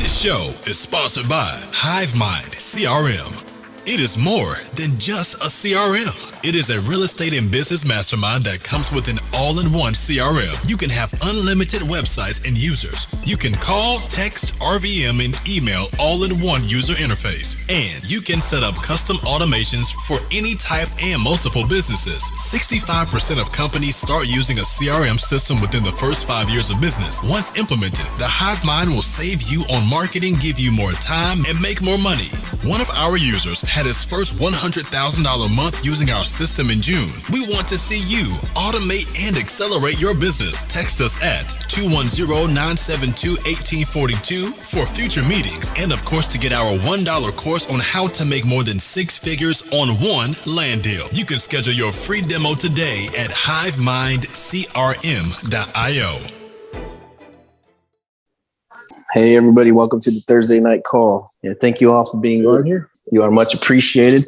This show is sponsored by HiveMind CRM. It is more than just a CRM. It is a real estate and business mastermind that comes with an all-in-one CRM. You can have unlimited websites and users. You can call, text, RVM, and email all in one user interface. And you can set up custom automations for any type and multiple businesses. 65% of companies start using a CRM system within the first 5 years of business. Once implemented, the HiveMind will save you on marketing, give you more time, and make more money. One of our users had his first $100,000 month using our system in June. We want to see you automate and accelerate your business. Text us at 210-972-1842 for future meetings and, of course, to get our $1 course on how to make more than 6 figures on one land deal. You can schedule your free demo today at HiveMindCRM.io. Hey everybody, welcome to the Thursday night call. Thank you all for being on here. You are much appreciated.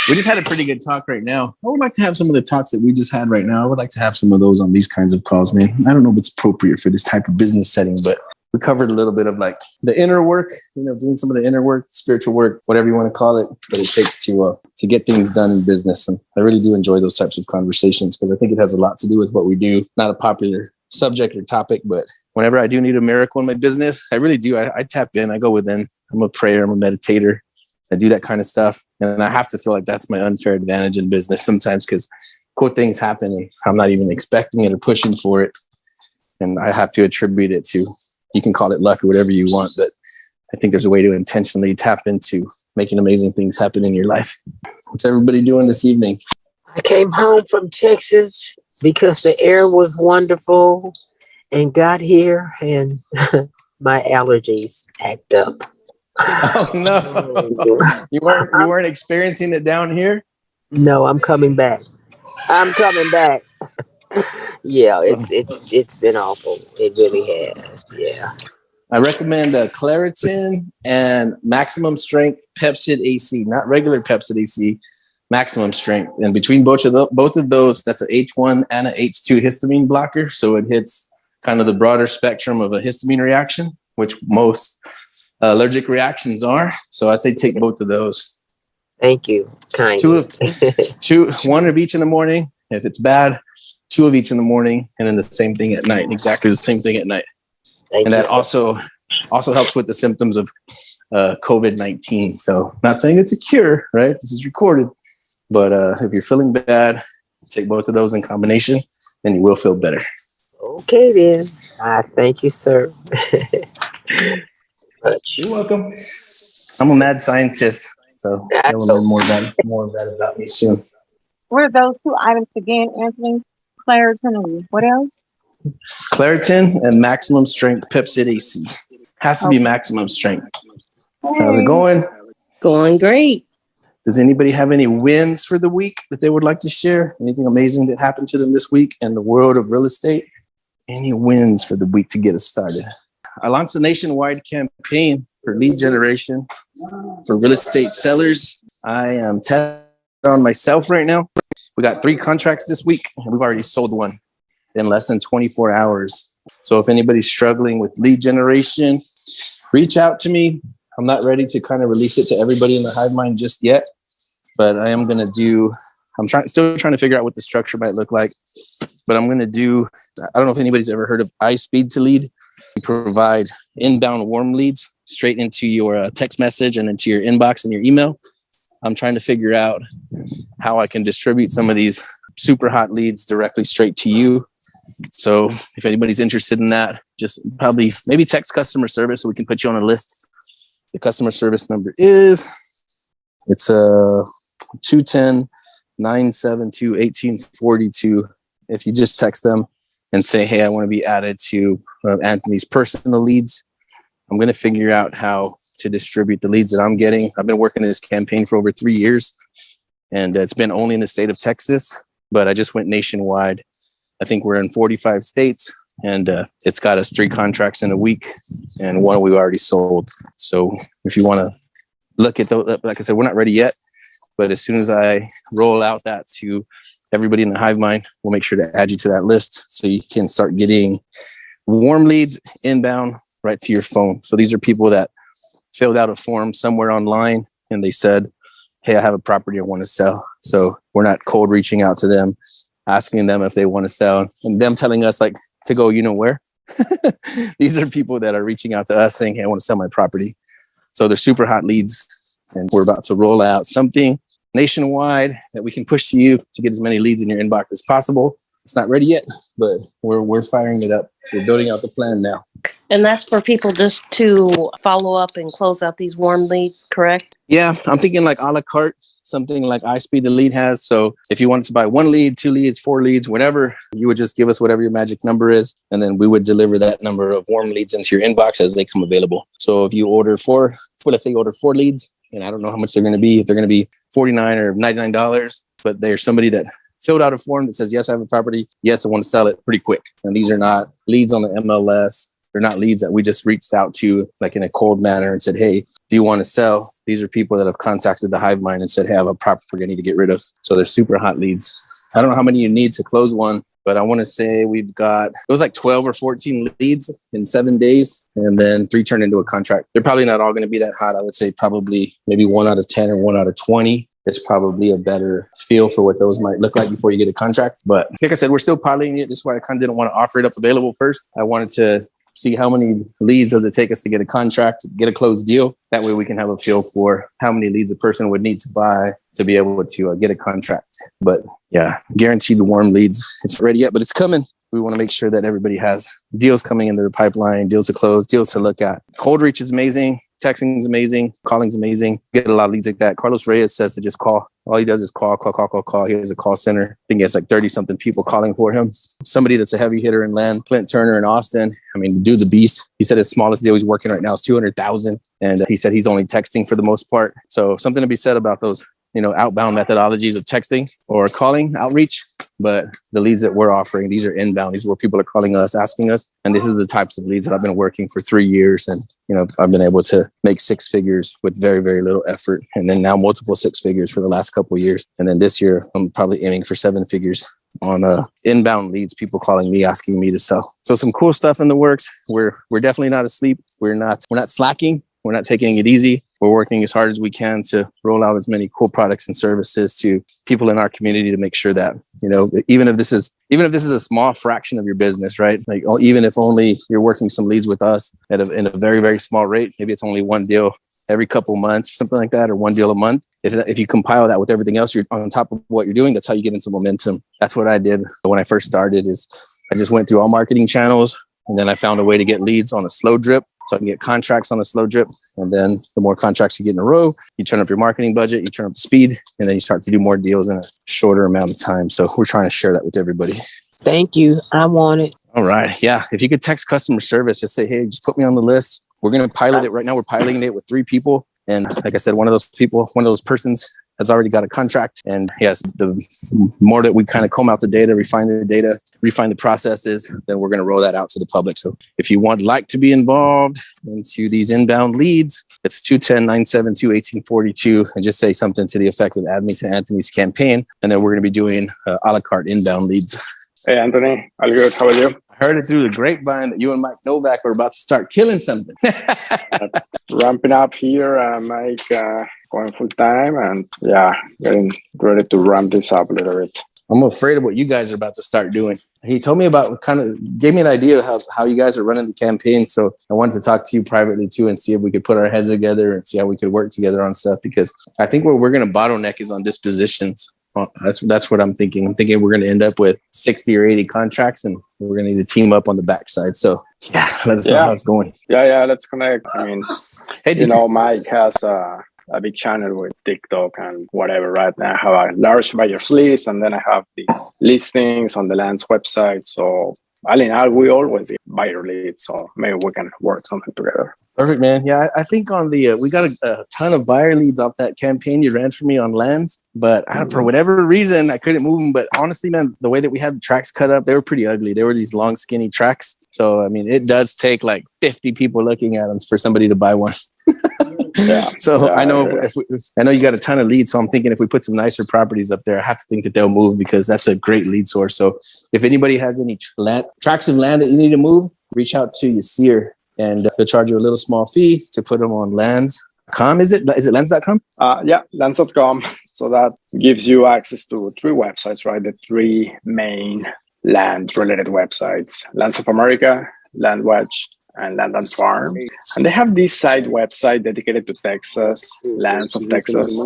We just had a pretty good talk right now. I would like to have some of the talks that we just had right now. I would like to have some of those on these kinds of calls, man. I don't know if it's appropriate for this type of business setting, but we covered a little bit of like the inner work, doing some of the inner work, spiritual work, whatever you want to call it, that it takes to get things done in business. And I really do enjoy those types of conversations because I think it has a lot to do with what we do. Not a popular subject or topic, but whenever I do need a miracle in my business, I really do. I tap in, I go within. I'm a prayer, I'm a meditator. I do that kind of stuff. And I have to feel like that's my unfair advantage in business sometimes because cool things happen and I'm not even expecting it or pushing for it. And I have to attribute it to, you can call it luck or whatever you want, but I think there's a way to intentionally tap into making amazing things happen in your life. What's everybody doing this evening? I came home from Texas because the air was wonderful and got here and my allergies act up. Oh no. You weren't experiencing it down here? No, I'm coming back. Yeah, it's been awful. It really has. Yeah. I recommend Claritin and Maximum Strength Pepcid AC, not regular Pepcid AC, Maximum Strength. And between both of those, that's a H1 and a H2 histamine blocker. So it hits kind of the broader spectrum of a histamine reaction, which most allergic reactions are. So I say take both of those. Thank you. Kind. One of each in the morning. If it's bad, 2 of each in the morning, and then the same thing at night. Exactly the same thing at night. And that also helps with the symptoms of COVID-19. So not saying it's a cure, right? This is recorded. But if you're feeling bad, take both of those in combination and you will feel better. Okay, then. Thank you, sir. You're welcome. I'm a mad scientist, so you'll learn more about about me soon. What are those 2 items again, Anthony? Claritin and what else? Claritin and Maximum Strength Pepcid AC. Has to be Maximum Strength. How's it going? Going great. Does anybody have any wins for the week that they would like to share? Anything amazing that happened to them this week in the world of real estate? Any wins for the week to get us started? I launched a nationwide campaign for lead generation for real estate sellers. I am testing on myself right now. We got 3 contracts this week, and we've already sold 1 in less than 24 hours. So if anybody's struggling with lead generation, reach out to me. I'm not ready to kind of release it to everybody in the HiveMind just yet, but I am going to still trying to figure out what the structure might look like, but I don't know if anybody's ever heard of iSpeed to Lead. We provide inbound warm leads straight into your text message and into your inbox and your email. I'm trying to figure out how I can distribute some of these super hot leads directly straight to you. So if anybody's interested in that, just maybe text customer service so we can put you on a list. The customer service number is 210-972-1842. If you just text them and say, hey, I want to be added to Anthony's personal leads, I'm going to figure out how to distribute the leads that I'm getting. I've been working this campaign for over 3 years, and it's been only in the state of Texas, but I just went nationwide. I think we're in 45 states, and it's got us 3 contracts in a week, and 1 we've already sold. So if you want to look at those, like I said, we're not ready yet, but as soon as I roll out that to everybody in the HiveMind, we'll make sure to add you to that list so you can start getting warm leads inbound right to your phone. So these are people that filled out a form somewhere online and they said, hey, I have a property I want to sell. So we're not cold reaching out to them, asking them if they want to sell and them telling us like to go, you know where? These are people that are reaching out to us saying, hey, I want to sell my property. So they're super hot leads and we're about to roll out something nationwide that we can push to you to get as many leads in your inbox as possible. It's not ready yet, but we're firing it up. We're building out the plan now. And that's for people just to follow up and close out these warm leads, correct? Yeah, I'm thinking like a la carte, something like iSpeed the Lead has. So if you wanted to buy 1 lead, 2 leads, 4 leads, whatever, you would just give us whatever your magic number is. And then we would deliver that number of warm leads into your inbox as they come available. So if you order let's say you order 4 leads, and I don't know how much they're going to be, if they're going to be $49 or $99, but there's somebody that filled out a form that says, yes, I have a property. Yes, I want to sell it pretty quick. And these are not leads on the MLS. They're not leads that we just reached out to like in a cold manner and said, hey, do you want to sell? These are people that have contacted the Hive Mind and said, hey, I have a property we're going to need to get rid of. So they're super hot leads. I don't know how many you need to close one, but I want to say it was like 12 or 14 leads in 7 days. And then 3 turned into a contract. They're probably not all going to be that hot. I would say probably maybe 1 out of 10 or 1 out of 20. It's probably a better feel for what those might look like before you get a contract. But like I said, we're still piloting it. This is why I kind of didn't want to offer it up available first. I wanted to see how many leads does it take us to get a contract, get a closed deal. That way we can have a feel for how many leads a person would need to buy to be able to get a contract. But yeah, guaranteed warm leads. It's ready yet, but it's coming. We want to make sure that everybody has deals coming in their pipeline, deals to close, deals to look at. Cold reach is amazing. Texting is amazing. Calling is amazing. Get a lot of leads like that. Carlos Reyes says to just call. All he does is call. He has a call center. I think he has like 30 something people calling for him. Somebody that's a heavy hitter in land, Clint Turner in Austin. I mean, the dude's a beast. He said his smallest deal he's working right now is 200,000. And he said he's only texting for the most part. So something to be said about those, outbound methodologies of texting or calling outreach. But the leads that we're offering, these are inbound. These are where people are calling us, asking us. And this is the types of leads that I've been working for 3 years. And, I've been able to make 6 figures with very, very little effort. And then now multiple 6 figures for the last couple of years. And then this year, I'm probably aiming for 7 figures on inbound leads, people calling me, asking me to sell. So some cool stuff in the works. We're definitely not asleep. We're not slacking. We're not taking it easy. We're working as hard as we can to roll out as many cool products and services to people in our community to make sure that, even if this is a small fraction of your business, right? Like, even if only you're working some leads with us in a very, very small rate, maybe it's only 1 deal every couple months, something like that, or 1 deal a month. If you compile that with everything else you're on top of what you're doing, that's how you get into momentum. That's what I did when I first started. Is I just went through all marketing channels, and then I found a way to get leads on a slow drip. So I can get contracts on a slow drip. And then the more contracts you get in a row, you turn up your marketing budget, you turn up the speed, and then you start to do more deals in a shorter amount of time. So we're trying to share that with everybody. Thank you. I want it. All right. Yeah. If you could text customer service, just say, hey, just put me on the list. We're going to pilot it right now. We're piloting it with 3 people. And like I said, one of those persons has already got a contract. And yes, the more that we kind of comb out the data, refine the processes, then we're going to roll that out to the public. So if you would like to be involved into these inbound leads, it's 210-972-1842 and just say something to the effect of add me to Anthony's campaign. And then we're going to be doing a la carte inbound leads. Hey, Anthony. All good. How are you? I heard it through the grapevine that you and Mike Novak were about to start killing something. Ramping up here, Mike going full time, and getting ready to ramp this up a little bit. I'm afraid of what you guys are about to start doing. He told me gave me an idea of how you guys are running the campaign. So I wanted to talk to you privately too and see if we could put our heads together and see how we could work together on stuff, because I think where we're going to bottleneck is on dispositions. That's what I'm thinking. I'm thinking we're going to end up with 60 or 80 contracts, and we're going to need to team up on the backside. So let us know how it's going. Yeah, let's connect. I mean, hey, Mike has a big channel with TikTok and whatever right now. I have a large buyers list, and then I have these listings on the land's website. So we always get buyer leads, so maybe we can work something together. Perfect, man. Yeah, I think on the we got a ton of buyer leads off that campaign you ran for me on lands, but for whatever reason I couldn't move them. But honestly, man, the way that we had the tracks cut up, they were pretty ugly. They were these long, skinny tracks. So I mean, it does take like 50 people looking at them for somebody to buy one. I know I know you got a ton of leads, so I'm thinking if we put some nicer properties up there, I have to think that they'll move, because that's a great lead source. So if anybody has any tracts of land that you need to move, reach out to Yasir and they'll charge you a little small fee to put them on lands.com. Is it lands.com? Yeah, lands.com. So that gives you access to 3 websites, right? The 3 main land-related websites: Lands of America, LandWatch, and Land and Farm. And they have this side website dedicated to Texas, Lands of Texas.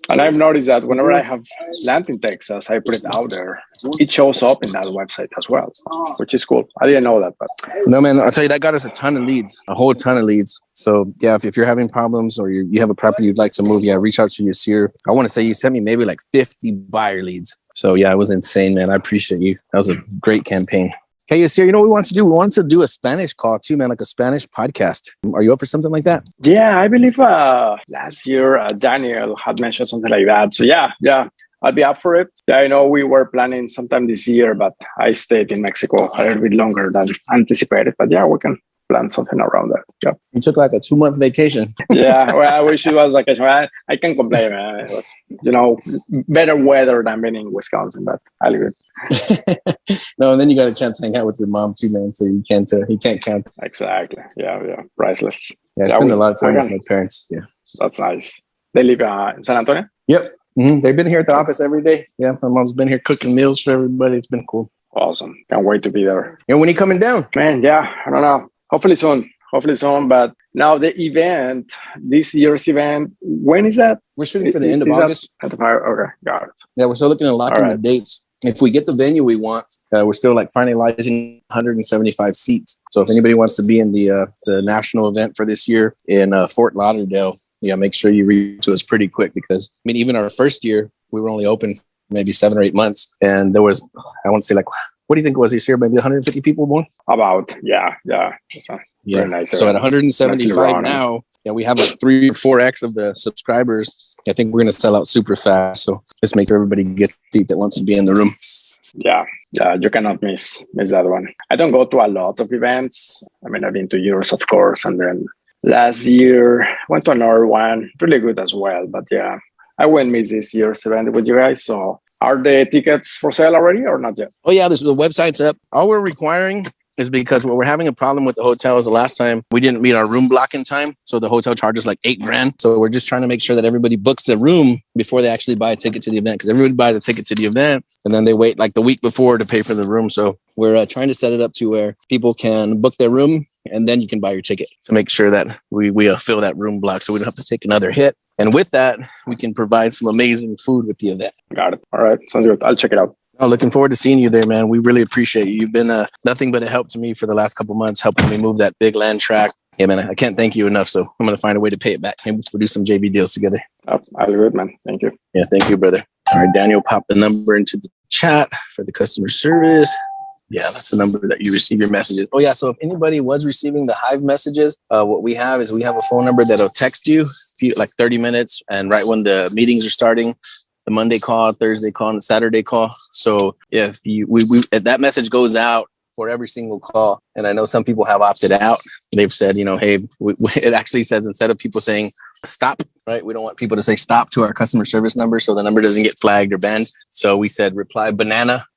And I've noticed that whenever I have land in Texas, I put it out there. It shows up in that website as well, which is cool. I didn't know that, but No, man, I'll tell you, that got us a ton of leads, a whole ton of leads. So yeah, if you're having problems or you have a property you'd like to move, yeah, reach out to Yasir. I want to say you sent me maybe like 50 buyer leads. So yeah, it was insane, man. I appreciate you. That was a great campaign. Hey, Yasir, you know what we wanted to do? We wanted to do a Spanish call too, man, like a Spanish podcast. Are you up for something like that? yeah, I believe last year Daniel had mentioned something like that. So yeah, I'll be up for it. Yeah, I know we were planning sometime this year, but I stayed in Mexico a little bit longer than anticipated. But yeah, we can plan something around that. Yeah. You took like a 2-month vacation. Yeah, well, I wish it was like I can't complain, man. It was, better weather than being in Wisconsin, but I live it. No, and then you got a chance to hang out with your mom too, man. So you can't count. Exactly. Yeah, priceless. Yeah, I spend a lot of time with my parents. Yeah, that's nice. They live in San Antonio? Yep. Mm-hmm. They've been here at the office every day. Yeah, my mom's been here cooking meals for everybody. It's been cool. Awesome. Can't wait to be there. And when are you coming down? Man, yeah, I don't know. Hopefully soon. But now the event, this year's event, when is that? We're shooting for the end of August. Okay, got it. Yeah, we're still looking at locking the dates. If we get the venue we want, we're still like finalizing 175 seats. So if anybody wants to be in the national event for this year in Fort Lauderdale, yeah, make sure you reach to us pretty quick, because I mean, even our first year, we were only open maybe 7 or 8 months, and there was, I want to say, like, what do you think it was this year? Maybe 150 people more? About, yeah. Very nice. So at 175 now, yeah, we have like 3 or 4x of the subscribers. I think we're going to sell out super fast. So let's make everybody get a seat that wants to be in the room. Yeah, you cannot miss that one. I don't go to a lot of events. I mean, I've been to yours, of course, and then last year went to another one, really good as well. But yeah, I won't miss this year's event with you guys. So are the tickets for sale already or not yet? Oh yeah, the website's up. All we're requiring is because we're having a problem with the hotels. The last time we didn't meet our room block in time, so the hotel charges like $8,000. So we're just trying to make sure that everybody books the room before they actually buy a ticket to the event, because everybody buys a ticket to the event and then they wait like the week before to pay for the room. So we're trying to set it up to where people can book their room and then you can buy your ticket, to make sure that we fill that room block so we don't have to take another hit. And with that, we can provide some amazing food with the event. Got it. All right. Sounds good. I'll check it out. Oh, looking forward to seeing you there, man. We really appreciate you. You've been nothing but a help to me for the last couple months, helping me move that big land track. Yeah, man, I can't thank you enough. So I'm going to find a way to pay it back. Maybe we'll do some JV deals together. I'll do it, man. Thank you. Yeah, thank you, brother. All right, Daniel, pop the number into the chat for the customer service. Yeah, that's the number that you receive your messages. Oh, yeah. So if anybody was receiving the Hive messages, what we have is we have a phone number that'll text you like 30 minutes and right when the meetings are starting. The Monday call, Thursday call, and the Saturday call. So if if that message goes out for every single call, and I know some people have opted out. They've said, hey, it actually says, instead of people saying stop, right? We don't want people to say stop to our customer service number, so the number doesn't get flagged or banned. So we said reply banana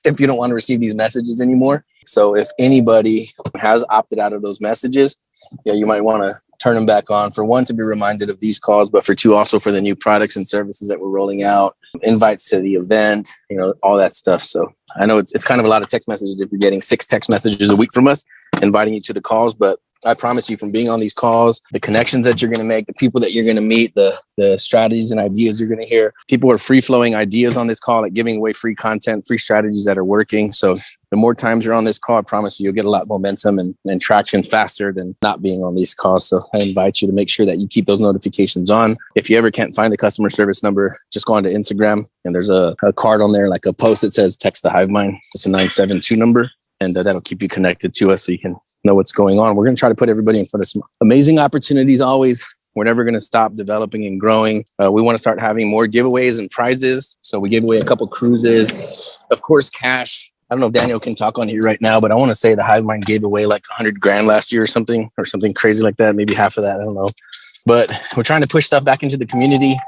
if you don't want to receive these messages anymore. So if anybody has opted out of those messages, yeah, you might want to turn them back on, for one, to be reminded of these calls, but for two, also for the new products and services that we're rolling out, invites to the event, all that stuff. So I know it's kind of a lot of text messages if you're getting 6 text messages a week from us inviting you to the calls, but I promise you, from being on these calls, the connections that you're going to make, the people that you're going to meet, the strategies and ideas you're going to hear, people are free-flowing ideas on this call, like giving away free content, free strategies that are working. So the more times you're on this call, I promise you'll get a lot of momentum and traction faster than not being on these calls. So I invite you to make sure that you keep those notifications on. If you ever can't find the customer service number, just go onto Instagram, and there's a card on there, like a post that says text the HiveMind. It's a 972 number. And that'll keep you connected to us so you can know what's going on. We're going to try to put everybody in front of some amazing opportunities always. We're never going to stop developing and growing. We want to start having more giveaways and prizes. So we gave away a couple cruises. Of course, cash. I don't know if Daniel can talk on here right now, but I want to say the HiveMind gave away like $100,000 last year or something crazy like that. Maybe half of that. I don't know. But we're trying to push stuff back into the community.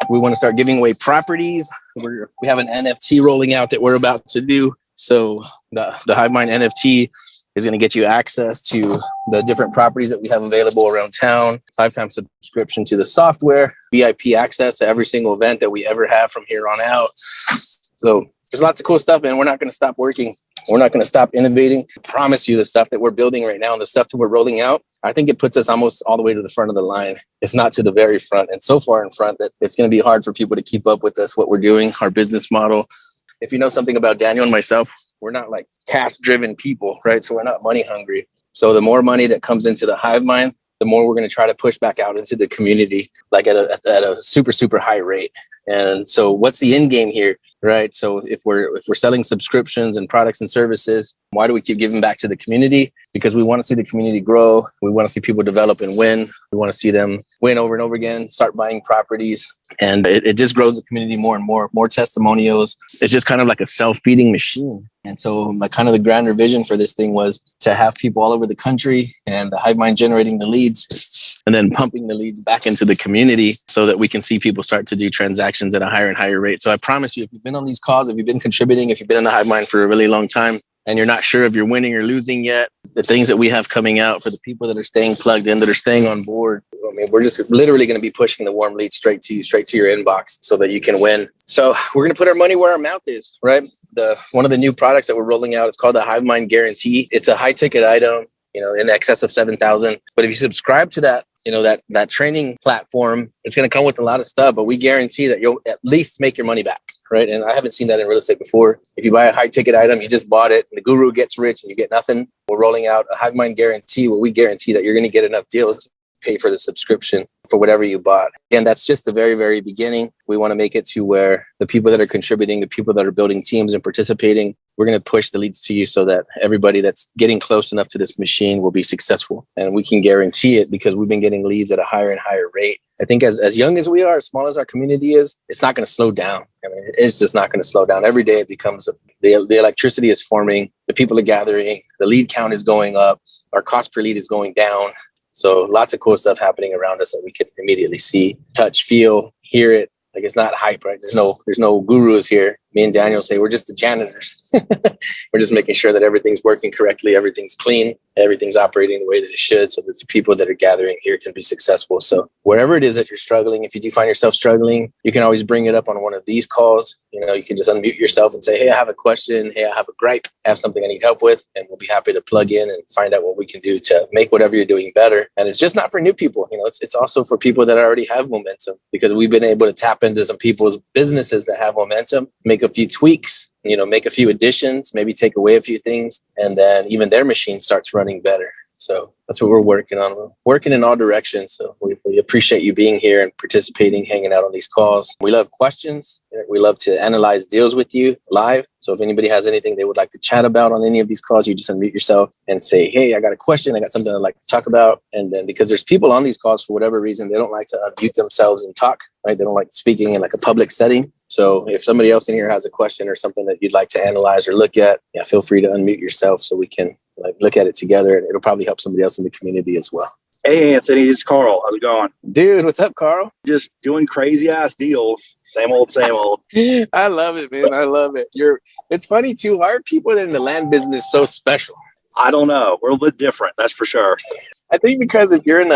We want to start giving away properties. We have an NFT rolling out that we're about to do. So the HiveMind NFT is going to get you access to the different properties that we have available around town, lifetime subscription to the software, VIP access to every single event that we ever have from here on out. So there's lots of cool stuff, and we're not going to stop working. We're not going to stop innovating. I promise you, the stuff that we're building right now and the stuff that we're rolling out, I think it puts us almost all the way to the front of the line, if not to the very front, and so far in front that it's going to be hard for people to keep up with us, what we're doing, our business model. If you know something about Daniel and myself, we're not like cash-driven people, right? So we're not money hungry. So the more money that comes into the Hive Mind, the more we're going to try to push back out into the community, like at a super, super high rate. And so what's the end game here, right? So if we're selling subscriptions and products and services, why do we keep giving back to the community? Because we want to see the community grow. We want to see people develop and win. We want to see them win over and over again, start buying properties. And it just grows the community more and more testimonials. It's just kind of like a self-feeding machine. And so like kind of the grander vision for this thing was to have people all over the country and the Hive Mind generating the leads and then pumping the leads back into the community so that we can see people start to do transactions at a higher and higher rate. So I promise you, if you've been on these calls, if you've been contributing, if you've been in the Hive Mind for a really long time, and you're not sure if you're winning or losing yet, the things that we have coming out for the people that are staying plugged in, that are staying on board, I mean, we're just literally going to be pushing the warm leads straight to you, straight to your inbox so that you can win. So we're going to put our money where our mouth is, right? One of the new products that we're rolling out is called the Hive Mind Guarantee. It's a high ticket item, in excess of 7,000. But if you subscribe to that, that training platform, it's going to come with a lot of stuff, but we guarantee that you'll at least make your money back. Right. And I haven't seen that in real estate before. If you buy a high ticket item, you just bought it and the guru gets rich and you get nothing. We're rolling out a Hive Mind Guarantee where we guarantee that you're going to get enough deals to pay for the subscription for whatever you bought. And that's just the very, very beginning. We want to make it to where the people that are contributing, the people that are building teams and participating, we're going to push the leads to you so that everybody that's getting close enough to this machine will be successful. And we can guarantee it because we've been getting leads at a higher and higher rate. I think as young as we are, as small as our community is, it's not going to slow down. I mean, it's just not going to slow down. Every day it becomes, the electricity is forming, the people are gathering, the lead count is going up, our cost per lead is going down. So lots of cool stuff happening around us that we can immediately see, touch, feel, hear it. Like it's not hype, right? There's no gurus here. Me and Daniel say we're just the janitors. We're just making sure that everything's working correctly, everything's clean, everything's operating the way that it should, so that the people that are gathering here can be successful. So wherever it is that you're struggling, if you do find yourself struggling, you can always bring it up on one of these calls. You can just unmute yourself and say, hey, I have a question. Hey, I have a gripe. I have something I need help with. And we'll be happy to plug in and find out what we can do to make whatever you're doing better. And it's just not for new people. It's also for people that already have momentum, because we've been able to tap into some people's businesses that have momentum, make a few tweaks, make a few additions, maybe take away a few things, and then even their machine starts running better. So that's what we're working on. We're working in all directions. So we appreciate you being here and participating, hanging out on these calls. We love questions. We love to analyze deals with you live. So if anybody has anything they would like to chat about on any of these calls, you just unmute yourself and say, hey, I got a question. I got something I'd like to talk about. And then because there's people on these calls, for whatever reason, they don't like to unmute themselves and talk, right? They don't like speaking in like a public setting. So if somebody else in here has a question or something that you'd like to analyze or look at, feel free to unmute yourself so we can look at it together, and it'll probably help somebody else in the community as well. Hey, Anthony, it's Carl. How's it going? Dude, what's up, Carl? Just doing crazy ass deals. Same old, same old. I love it, man. I love it. It's funny too. Why are people that are in the land business so special? I don't know. We're a little bit different. That's for sure. I think because if you're in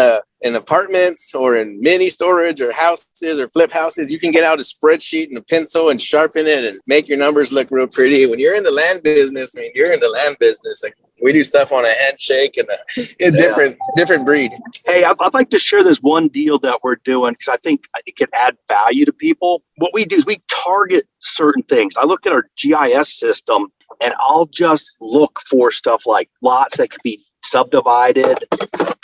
apartments or in mini storage or houses or flip houses, you can get out a spreadsheet and a pencil and sharpen it and make your numbers look real pretty. When you're in the land business, you're in the land business. Like we do stuff on a handshake and a different breed. Hey, I'd like to share this one deal that we're doing because I think it can add value to people. What we do is we target certain things. I look at our GIS system and I'll just look for stuff like lots that could be subdivided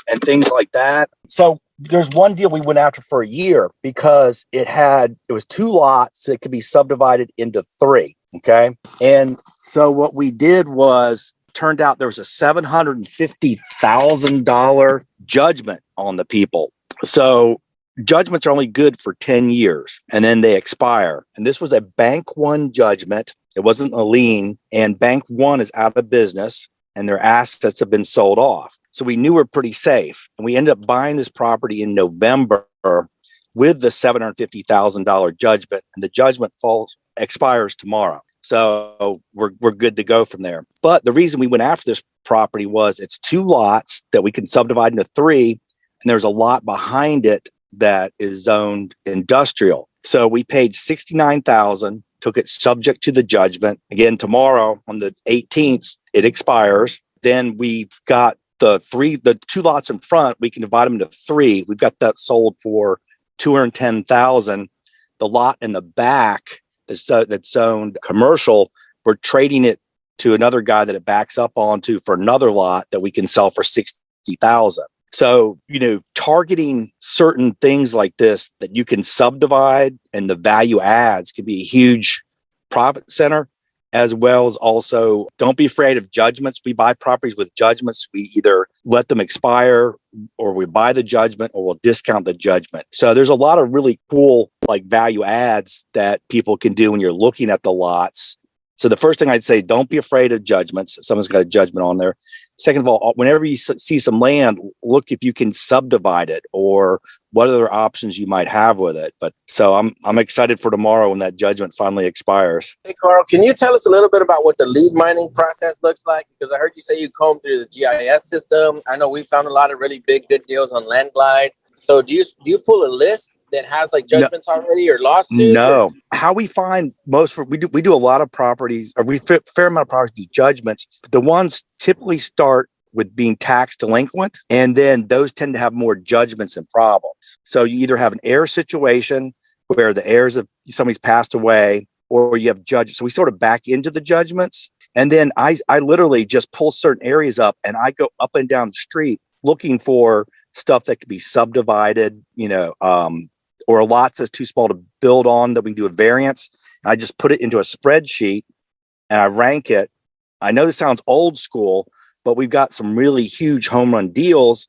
and things like that. So there's one deal we went after for a year because it was 2 lots that could be subdivided into 3. Okay. And so what we did was turned out there was a $750,000 judgment on the people. So judgments are only good for 10 years and then they expire. And this was a Bank One judgment. It wasn't a lien, and Bank One is out of business and their assets have been sold off. So we knew we're pretty safe. And we ended up buying this property in November with the $750,000 judgment, and the judgment expires tomorrow. So we're good to go from there. But the reason we went after this property was it's 2 lots that we can subdivide into 3, and there's a lot behind it that is zoned industrial. So we paid $69,000, took it subject to the judgment. Again, tomorrow on the 18th, it expires. Then we've got the 2 lots in front, we can divide them into 3. We've got that sold for $210,000. The lot in the back that's zoned commercial, we're trading it to another guy that it backs up onto for another lot that we can sell for $60,000. So, targeting certain things like this that you can subdivide and the value adds could be a huge profit center, as well as also don't be afraid of judgments. We buy properties with judgments. We either let them expire or we buy the judgment or we'll discount the judgment. So there's a lot of really cool value adds that people can do when you're looking at the lots. So the first thing I'd say, don't be afraid of judgments. Someone's got a judgment on there. Second of all, whenever you see some land, look if you can subdivide it or what other options you might have with it. But so I'm excited for tomorrow when that judgment finally expires. Hey, Carl, can you tell us a little bit about what the lead mining process looks like? Because I heard you say you comb through the GIS system. I know we found a lot of really big, good deals on LandGlide. So do you pull a list that has judgments already or lawsuits? No. How we find we do a lot of properties, or we fair amount of properties do judgments. But the ones typically start with being tax delinquent, and then those tend to have more judgments and problems. So you either have an heir situation where the heirs of somebody's passed away, or you have judges. So we sort of back into the judgments, and then I literally just pull certain areas up, and I go up and down the street looking for stuff that could be subdivided, or a lot that's too small to build on that we can do a variance. And I just put it into a spreadsheet and I rank it. I know this sounds old school, but we've got some really huge home run deals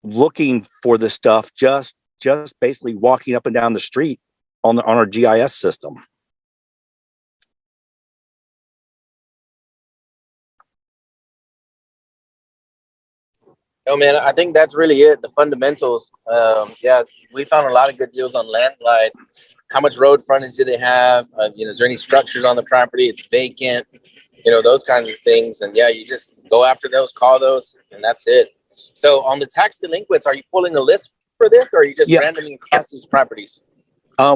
looking for this stuff, just basically walking up and down the street on our GIS system. Oh man, I think that's really it. The fundamentals. We found a lot of good deals on LandGlide. How much road frontage do they have? Is there any structures on the property? It's vacant. Those kinds of things. And you just go after those, call those, and that's it. So on the tax delinquents, are you pulling a list for this, or are you just randomly across these properties?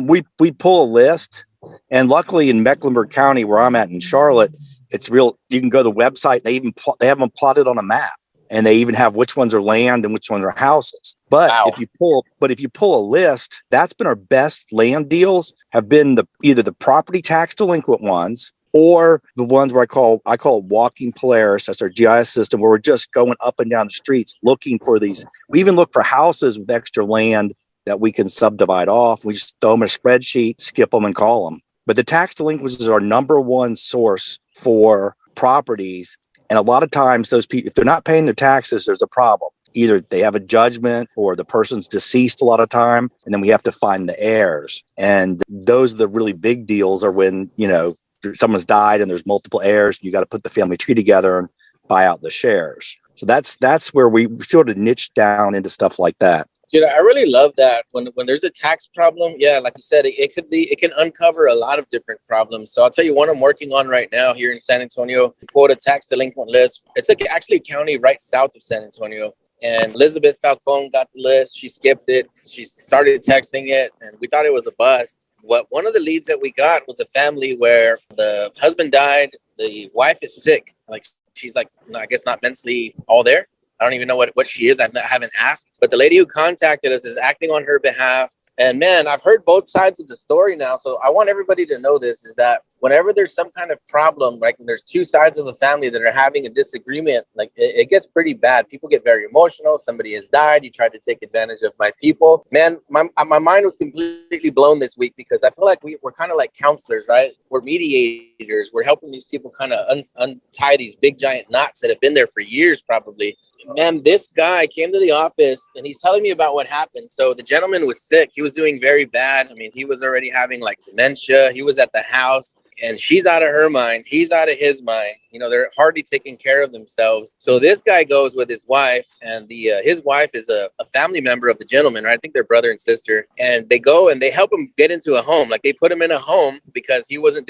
We pull a list, and luckily in Mecklenburg County, where I'm at in Charlotte, it's real. You can go to the website. They have them plotted on a map. And they even have which ones are land and which ones are houses. But if you pull a list, that's been our best land deals have been either the property tax delinquent ones or the ones where I call it walking Polaris. That's our GIS system where we're just going up and down the streets looking for these. We even look for houses with extra land that we can subdivide off. We just throw them in a spreadsheet, skip them, and call them. But the tax delinquencies is our number one source for properties. And a lot of times those people, if they're not paying their taxes, there's a problem. Either they have a judgment or the person's deceased a lot of time, and then we have to find the heirs. And those are the really big deals are when, someone's died and there's multiple heirs, and you got to put the family tree together and buy out the shares. So that's where we sort of niche down into stuff like that. Dude, I really love that when there's a tax problem. Yeah, like you said, it can uncover a lot of different problems. So I'll tell you one I'm working on right now here in San Antonio. Quote a tax delinquent list. It's actually a county right south of San Antonio. And Elizabeth Falcone got the list. She skipped it. She started texting it, and we thought it was a bust. One of the leads that we got was a family where the husband died. The wife is sick. She's I guess not mentally all there. I don't even know what she is. I haven't asked. But the lady who contacted us is acting on her behalf. And man, I've heard both sides of the story now. So I want everybody to know this is that whenever there's some kind of problem, when there's two sides of a family that are having a disagreement, it gets pretty bad. People get very emotional. Somebody has died. You tried to take advantage of my people. Man, my mind was completely blown this week because I feel like we're kind of like counselors, right? We're mediators. We're helping these people kind of untie these big giant knots that have been there for years, probably. man, this guy came to the office and he's telling me about what happened. So the gentleman was sick. He was doing very bad. I mean, he was already having like dementia. He was at the house. And she's out of her mind. He's out of his mind. You know, they're hardly taking care of themselves. So this guy goes with his wife, and his wife is a family member of the gentleman, right? I think they're brother and sister. And they go and they help him get into a home. Like they put him in a home because he wasn't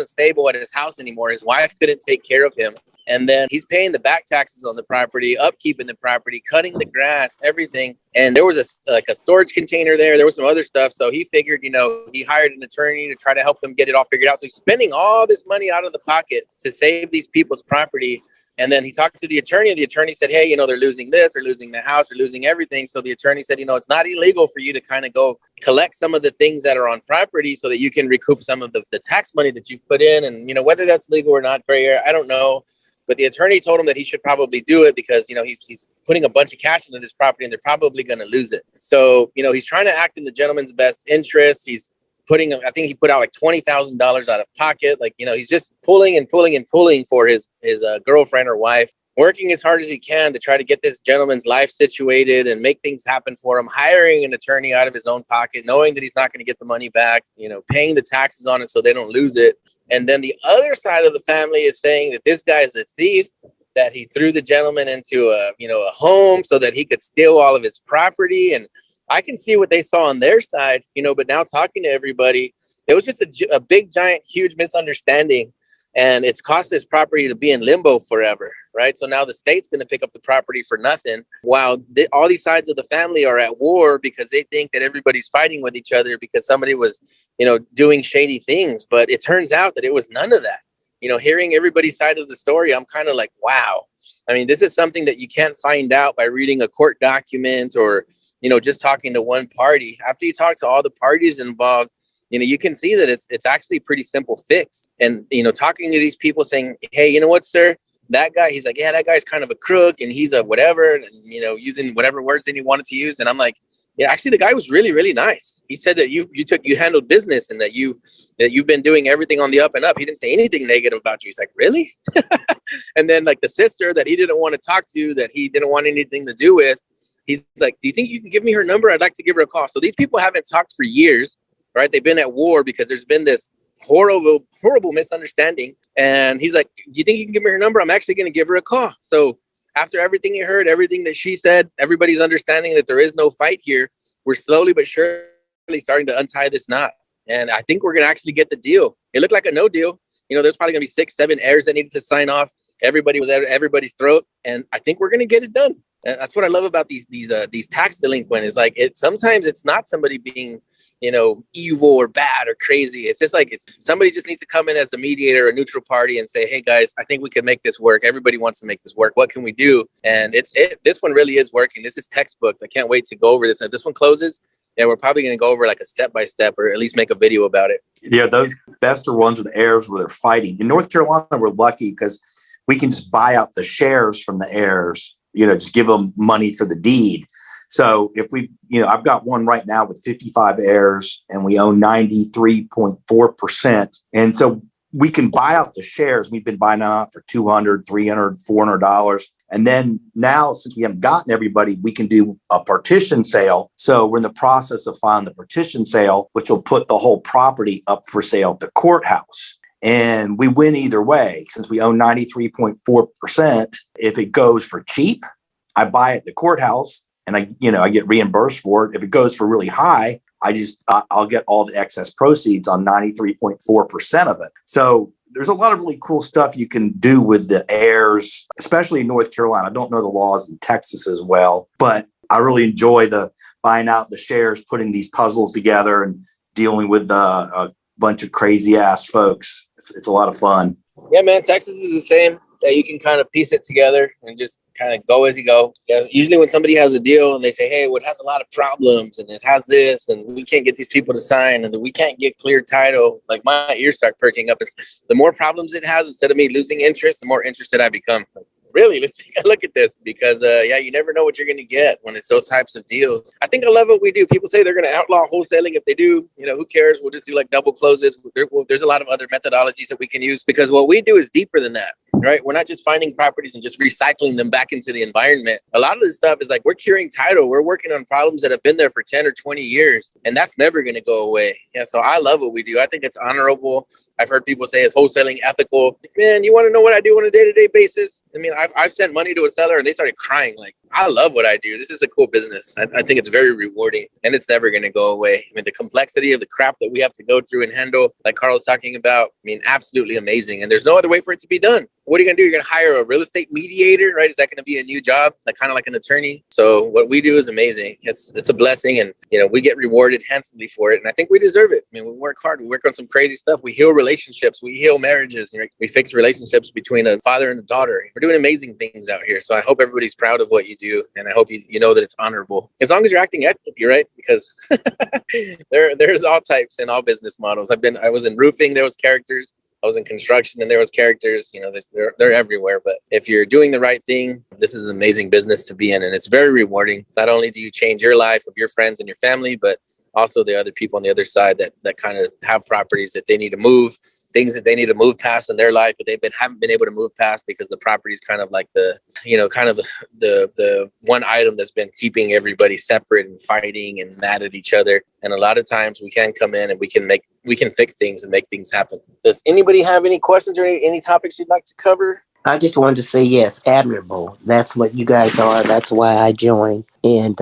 stable at his house anymore. His wife couldn't take care of him. And then he's paying the back taxes on the property, upkeep in the property, cutting the grass, everything. And there was a storage container there. There was some other stuff. So he figured, he hired an attorney to try to help them get it all figured out. So he's spending all this money out of the pocket to save these people's property. And then he talked to the attorney, and the attorney said, hey, they're losing this, they're losing the house, they're losing everything. So the attorney said, it's not illegal for you to kind of go collect some of the things that are on property so that you can recoup some of the tax money that you've put in. And, whether that's legal or not, gray area, I don't know. But the attorney told him that he should probably do it because, he's putting a bunch of cash into this property and they're probably going to lose it. So, he's trying to act in the gentleman's best interest. He's I think he put out like $20,000 out of pocket. Like, he's just pulling and pulling and pulling for his girlfriend or wife, working as hard as he can to try to get this gentleman's life situated and make things happen for him, hiring an attorney out of his own pocket, knowing that he's not going to get the money back, paying the taxes on it so they don't lose it. And then the other side of the family is saying that this guy is a thief, that he threw the gentleman into a home so that he could steal all of his property. And I can see what they saw on their side, but now talking to everybody, it was just a big, giant, huge misunderstanding. And it's cost this property to be in limbo forever, right? So now the state's going to pick up the property for nothing, while all these sides of the family are at war because they think that everybody's fighting with each other because somebody was, doing shady things. But it turns out that it was none of that. Hearing everybody's side of the story, I'm kind of like, wow. I mean, this is something that you can't find out by reading a court document or, just talking to one party. After you talk to all the parties involved, you can see that it's actually a pretty simple fix. And, talking to these people saying, hey, you know what, sir, that guy, he's like, yeah, that guy's kind of a crook and he's a whatever, and, using whatever words that he wanted to use. And I'm like, yeah, actually the guy was really, really nice. He said that you handled business and that you've been doing everything on the up and up. He didn't say anything negative about you. He's like, really? And then like the sister that he didn't want to talk to, that he didn't want anything to do with, he's like, do you think you can give me her number? I'd like to give her a call. So these people haven't talked for years, right? They've been at war because there's been this horrible misunderstanding. And he's like, do you think you can give me her number? I'm actually going to give her a call. So after everything you heard, everything that she said, everybody's understanding that there is no fight here. We're slowly but surely starting to untie this knot. And I think we're going to actually get the deal. It looked like a no deal. There's probably going to be 6-7 heirs that needed to sign off. Everybody was at everybody's throat. And I think we're going to get it done. And that's what I love about these tax delinquent is like sometimes it's not somebody being, evil or bad or crazy. It's just like somebody just needs to come in as a mediator, a neutral party, and say, hey guys, I think we can make this work. Everybody wants to make this work. What can we do? And this one really is working. This is textbook. I can't wait to go over this. And if this one closes, yeah, we're probably going to go over like a step-by-step or at least make a video about it. Yeah, those best are ones with heirs where they're fighting. In North Carolina, we're lucky because we can just buy out the shares from the heirs, just give them money for the deed. So if we, I've got one right now with 55 heirs and we own 93.4%. And so we can buy out the shares. We've been buying out for $200, $300, $400. And then now, since we haven't gotten everybody, we can do a partition sale. So we're in the process of filing the partition sale, which will put the whole property up for sale at the courthouse. And we win either way. Since we own 93.4%, if it goes for cheap, I buy it at the courthouse and I get reimbursed for it. If it goes for really high, I'll get all the excess proceeds on 93.4% of it. So there's a lot of really cool stuff you can do with the heirs, especially in North Carolina. I don't know the laws in Texas as well, but I really enjoy the buying out the shares, putting these puzzles together and dealing with a bunch of crazy ass folks. It's a lot of fun. Yeah, man, Texas is the same. You can kind of piece it together and just kind of go as you go. Because usually when somebody has a deal and they say, hey, well, it has a lot of problems and it has this and we can't get these people to sign and we can't get clear title, like my ears start perking up. The more problems it has, instead of me losing interest, the more interested I become. Really, let's take a look at this because, you never know what you're going to get when it's those types of deals. I think I love what we do. People say they're going to outlaw wholesaling. If they do, who cares? We'll just do like double closes. There's a lot of other methodologies that we can use because what we do is deeper than that. right? We're not just finding properties and just recycling them back into the environment. A lot of this stuff is like we're curing title. We're working on problems that have been there for 10 or 20 years, and that's never going to go away. Yeah, so I love what we do. I think it's honorable. I've heard people say it's wholesaling ethical. Man, you want to know what I do on a day-to-day basis? I mean, I've sent money to a seller and they started crying. Like, I love what I do. This is a cool business. I think it's very rewarding and it's never going to go away. I mean, the complexity of the crap that we have to go through and handle, like Carl's talking about, I mean, absolutely amazing. And there's no other way for it to be done. What are you going to do? You're going to hire a real estate mediator, right? Is that going to be a new job? Like kind of like an attorney? So what we do is amazing. It's a blessing, and we get rewarded handsomely for it. And I think we deserve it. I mean, we work hard. We work on some crazy stuff. We heal relationships. We heal marriages. We fix relationships between a father and a daughter. We're doing amazing things out here. So I hope everybody's proud of what you do, and I hope you know that it's honorable. As long as you're acting ethically, right? Because there's all types and all business models. I was in roofing. There was characters. I was in construction and there was characters, they're everywhere. But if you're doing the right thing, this is an amazing business to be in. And it's very rewarding. Not only do you change your life of your friends and your family, but also the other people on the other side that kind of have properties that they need to move, things that they need to move past in their life, but haven't been able to move past because the property is kind of like the one item that's been keeping everybody separate and fighting and mad at each other. And a lot of times we can come in and we can fix things and make things happen. Does anybody have any questions or any topics you'd like to cover? I just wanted to say, yes, admirable. That's what you guys are. That's why I joined. And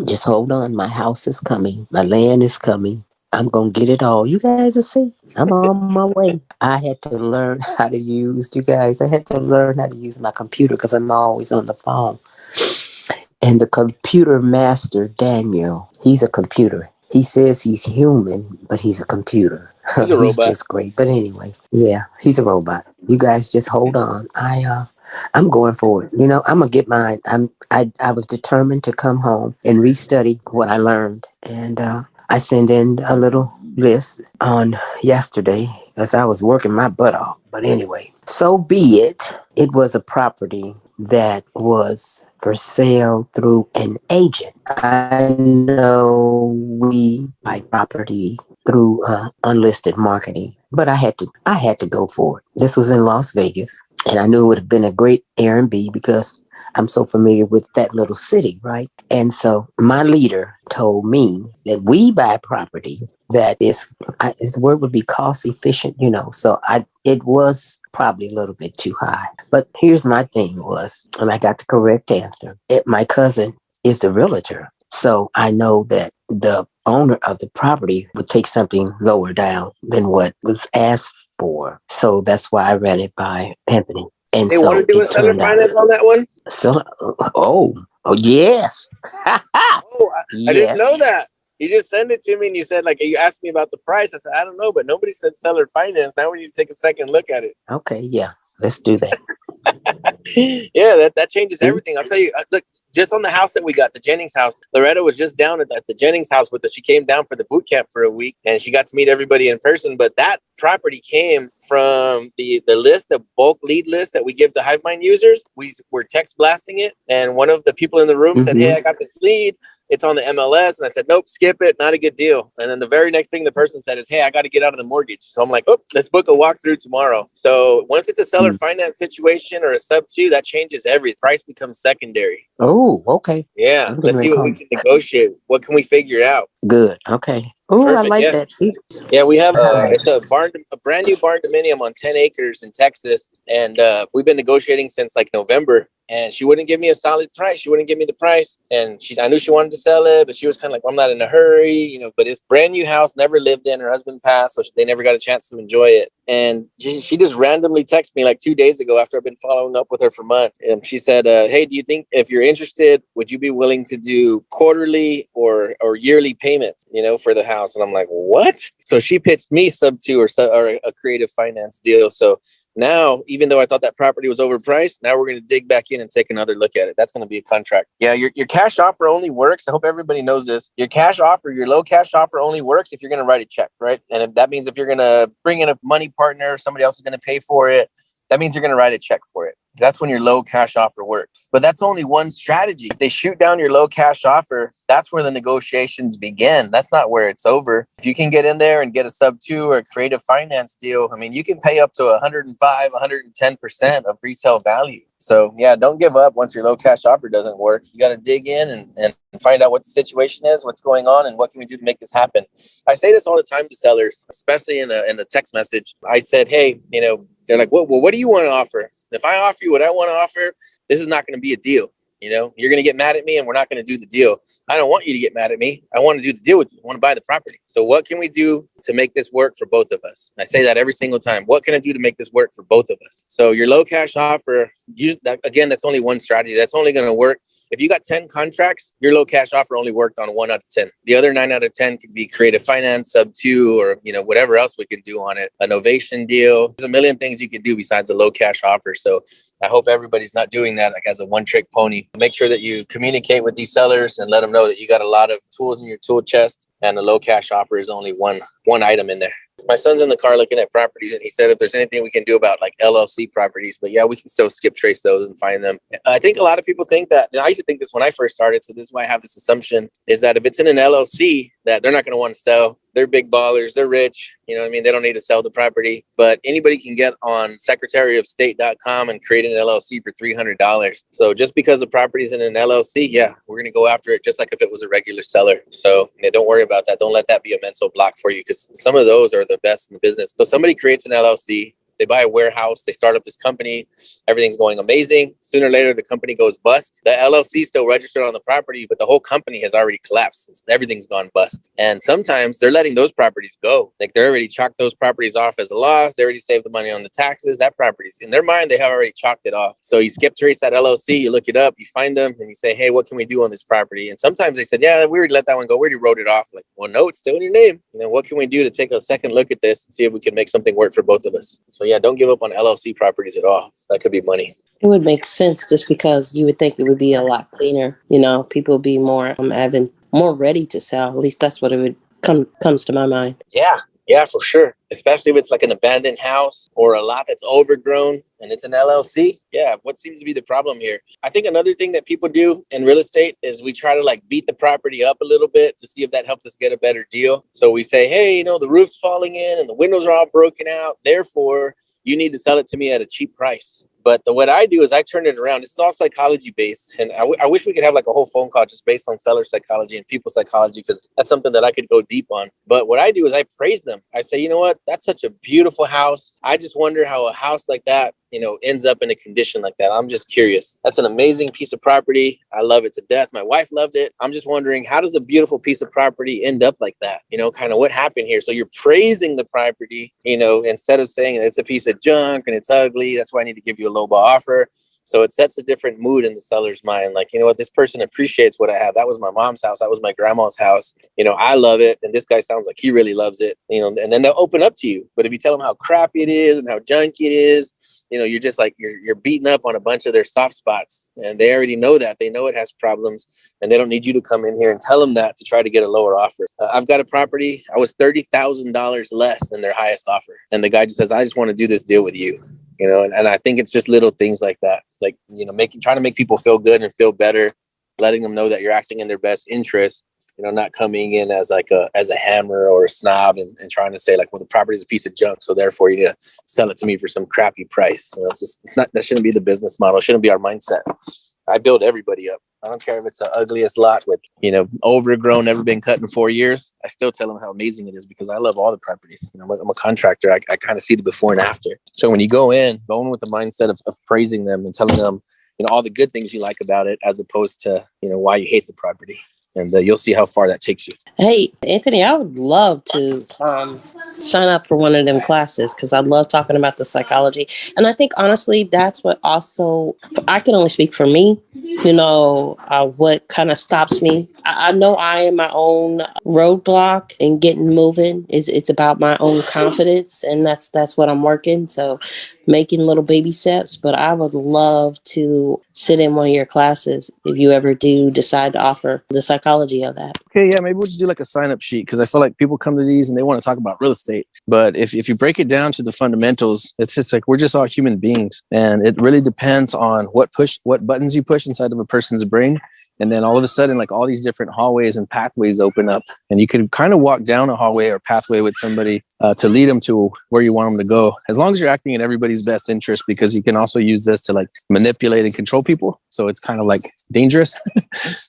just hold on. My house is coming. My land is coming. I'm going to get it all. You guys will see. I'm on my way. I had to learn how to use my computer because I'm always on the phone. And the computer master, Daniel, he's a computer. He says he's human, but he's a computer. He's a robot. He's just great. But anyway, yeah, he's a robot. You guys just hold on. I'm going for it. I'm gonna get mine. I was determined to come home and restudy what I learned, and I sent in a little list on yesterday as I was working my butt off. But anyway, so be it. It was a property that was for sale through an agent. I know we buy property through unlisted marketing, but I had to go for it. This was in Las Vegas, and I knew it would have been a great Airbnb because I'm so familiar with that little city, right? And so my leader told me that we buy property that his word would be cost efficient, So it was probably a little bit too high. But here's my thing was, and I got the correct answer. My cousin is the realtor. So I know that the owner of the property would take something lower down than what was asked for. So that's why I ran it by Anthony. And they want to do a seller finance on that one? So, yes. I didn't know that. You just sent it to me and you said, you asked me about the price. I said, I don't know, but nobody said seller finance. Now we need to take a second look at it. Okay, yeah. Let's do that. Yeah, that changes everything. I'll tell you, look, just on the house that we got, the Jennings house, Loretta was just down at the Jennings house with us. She came down for the boot camp for a week and she got to meet everybody in person. But that property came from the list, the bulk lead list that we give to HiveMind users. We were text blasting it. And one of the people in the room said, hey, I got this lead. It's on the MLS. And I said, nope, skip it. Not a good deal. And then the very next thing the person said is, hey, I got to get out of the mortgage. So I'm like, oh, let's book a walkthrough tomorrow. So once it's a seller finance situation or a sub 2, that changes everything. Price becomes secondary. Oh, okay. Yeah. Let's see what we can negotiate. What can we figure out? Good. Okay. Oh, I like that. See? Yeah, we have it's a brand new barn dominium on 10 acres in Texas. And we've been negotiating since November. And she wouldn't give me a solid price. She wouldn't give me the price. And I knew she wanted to sell it, but she was kind of like, well, I'm not in a hurry, But it's brand new house, never lived in. Her husband passed, so they never got a chance to enjoy it. And she just randomly texted me 2 days ago after I've been following up with her for months. And she said, hey, do you think if you're interested, would you be willing to do quarterly or yearly payments, for the house? And I'm like, what? So she pitched me sub 2 or a creative finance deal. So now, even though I thought that property was overpriced, now we're going to dig back in and take another look at it. That's going to be a contract. Yeah, your cash offer only works. I hope everybody knows this. Your low cash offer only works if you're going to write a check, right? And if that means if you're going to bring in a money partner, somebody else is going to pay for it. That means you're going to write a check for it. That's when your low cash offer works. But that's only one strategy. If they shoot down your low cash offer, that's where the negotiations begin. That's not where it's over. If you can get in there and get a sub 2 or a creative finance deal, I mean, you can pay up to 105, 110% of retail value. So yeah, don't give up once your low cash offer doesn't work. You got to dig in and find out what the situation is, what's going on, and what can we do to make this happen. I say this all the time to sellers, especially in the text message. I said, hey, they're like, well, what do you want to offer? If I offer you what I want to offer, this is not going to be a deal. You're going to get mad at me and we're not going to do the deal. I don't want you to get mad at me. I want to do the deal with you. I want to buy the property. So what can we do to make this work for both of us? And I say that every single time. What can I do to make this work for both of us? So your low cash offer, again, that's only one strategy. That's only going to work. If you got 10 contracts, your low cash offer only worked on 1 out of 10. The other 9 out of 10 could be creative finance, sub 2, or whatever else we can do on it. A novation deal. There's a million things you can do besides a low cash offer. So I hope everybody's not doing that like as a one-trick pony. Make sure that you communicate with these sellers and let them know that you got a lot of tools in your tool chest, and the low cash offer is only one item in there. My son's in the car looking at properties, and he said if there's anything we can do about like LLC properties, but yeah, we can still skip trace those and find them. I think a lot of people think that, and I used to think this when I first started, so this is why I have this assumption, is that if it's in an LLC, that they're not going to want to sell. They're big ballers. They're rich. You know what I mean? They don't need to sell the property. But anybody can get on secretaryofstate.com and create an LLC for $300. So just because the property's in an LLC, yeah, we're going to go after it just like if it was a regular seller. So don't worry about that. Don't let that be a mental block for you, because some of those are the best in the business. So somebody creates an LLC. They buy a warehouse, they start up this company, everything's going amazing. Sooner or later, the company goes bust. The LLC is still registered on the property, but the whole company has already collapsed. Everything's gone bust. And sometimes they're letting those properties go. Like they're already chalked those properties off as a loss. They already saved the money on the taxes. That property's in their mind, they have already chalked it off. So you skip trace that LLC, you look it up, you find them, and you say, hey, what can we do on this property? And sometimes they said, yeah, we already let that one go. We already wrote it off. Like, well, no, it's still in your name. What can we do to take a second look at this and see if we can make something work for both of us? So yeah, don't give up on LLC properties at all. That could be money. It would make sense just because you would think it would be a lot cleaner. People would be more more ready to sell. At least that's what it would comes to my mind. Yeah, for sure. Especially if it's like an abandoned house or a lot that's overgrown and it's an LLC. Yeah, what seems to be the problem here? I think another thing that people do in real estate is we try to like beat the property up a little bit to see if that helps us get a better deal. So we say, hey, the roof's falling in and the windows are all broken out. Therefore, you need to sell it to me at a cheap price. But what I do is I turn it around. It's all psychology based. And I wish we could have like a whole phone call just based on seller psychology and people psychology, because that's something that I could go deep on. But what I do is I praise them. I say, you know what? That's such a beautiful house. I just wonder how a house like that, ends up in a condition like that. I'm just curious. That's an amazing piece of property. I love it to death. My wife loved it. I'm just wondering, how does a beautiful piece of property end up like that? Kind of what happened here. So you're praising the property, instead of saying it's a piece of junk and it's ugly. That's why I need to give you a low ball offer. So it sets a different mood in the seller's mind. Like, you know what, this person appreciates what I have. That was my mom's house. That was my grandma's house. I love it. And this guy sounds like he really loves it, and then they'll open up to you. But if you tell them how crappy it is and how junky it is, you're just like, you're beating up on a bunch of their soft spots, and they already know that. They know it has problems, and they don't need you to come in here and tell them that to try to get a lower offer. I've got a property. I was $30,000 less than their highest offer. And the guy just says, I just want to do this deal with you. And I think it's just little things like that, like, trying to make people feel good and feel better, letting them know that you're acting in their best interest, not coming in as a hammer or a snob and trying to say like, well, the property is a piece of junk, so therefore you need to sell it to me for some crappy price. That shouldn't be the business model. It shouldn't be our mindset. I build everybody up. I don't care if it's the ugliest lot with, overgrown, never been cut in 4 years. I still tell them how amazing it is because I love all the properties. I'm a contractor. I kind of see the before and after. So when you go in with the mindset of praising them and telling them, all the good things you like about it, as opposed to, why you hate the property. And you'll see how far that takes you. Hey, Anthony, I would love to sign up for one of them classes because I love talking about the psychology. And I think, honestly, that's what also, I can only speak for me, what kind of stops me. I know I am my own roadblock in getting moving. It's about my own confidence, and that's what I'm working. So making little baby steps, but I would love to sit in one of your classes if you ever do decide to offer the psychology of that. Okay, yeah, maybe we'll just do like a sign-up sheet, because I feel like people come to these and they want to talk about real estate. But if you break it down to the fundamentals, it's just like we're just all human beings. And it really depends on what buttons you push inside of a person's brain. And then all of a sudden, like all these different hallways and pathways open up, and you can kind of walk down a hallway or pathway with somebody to lead them to where you want them to go, as long as you're acting in everybody's best interest, because you can also use this to like manipulate and control people. So it's kind of like dangerous.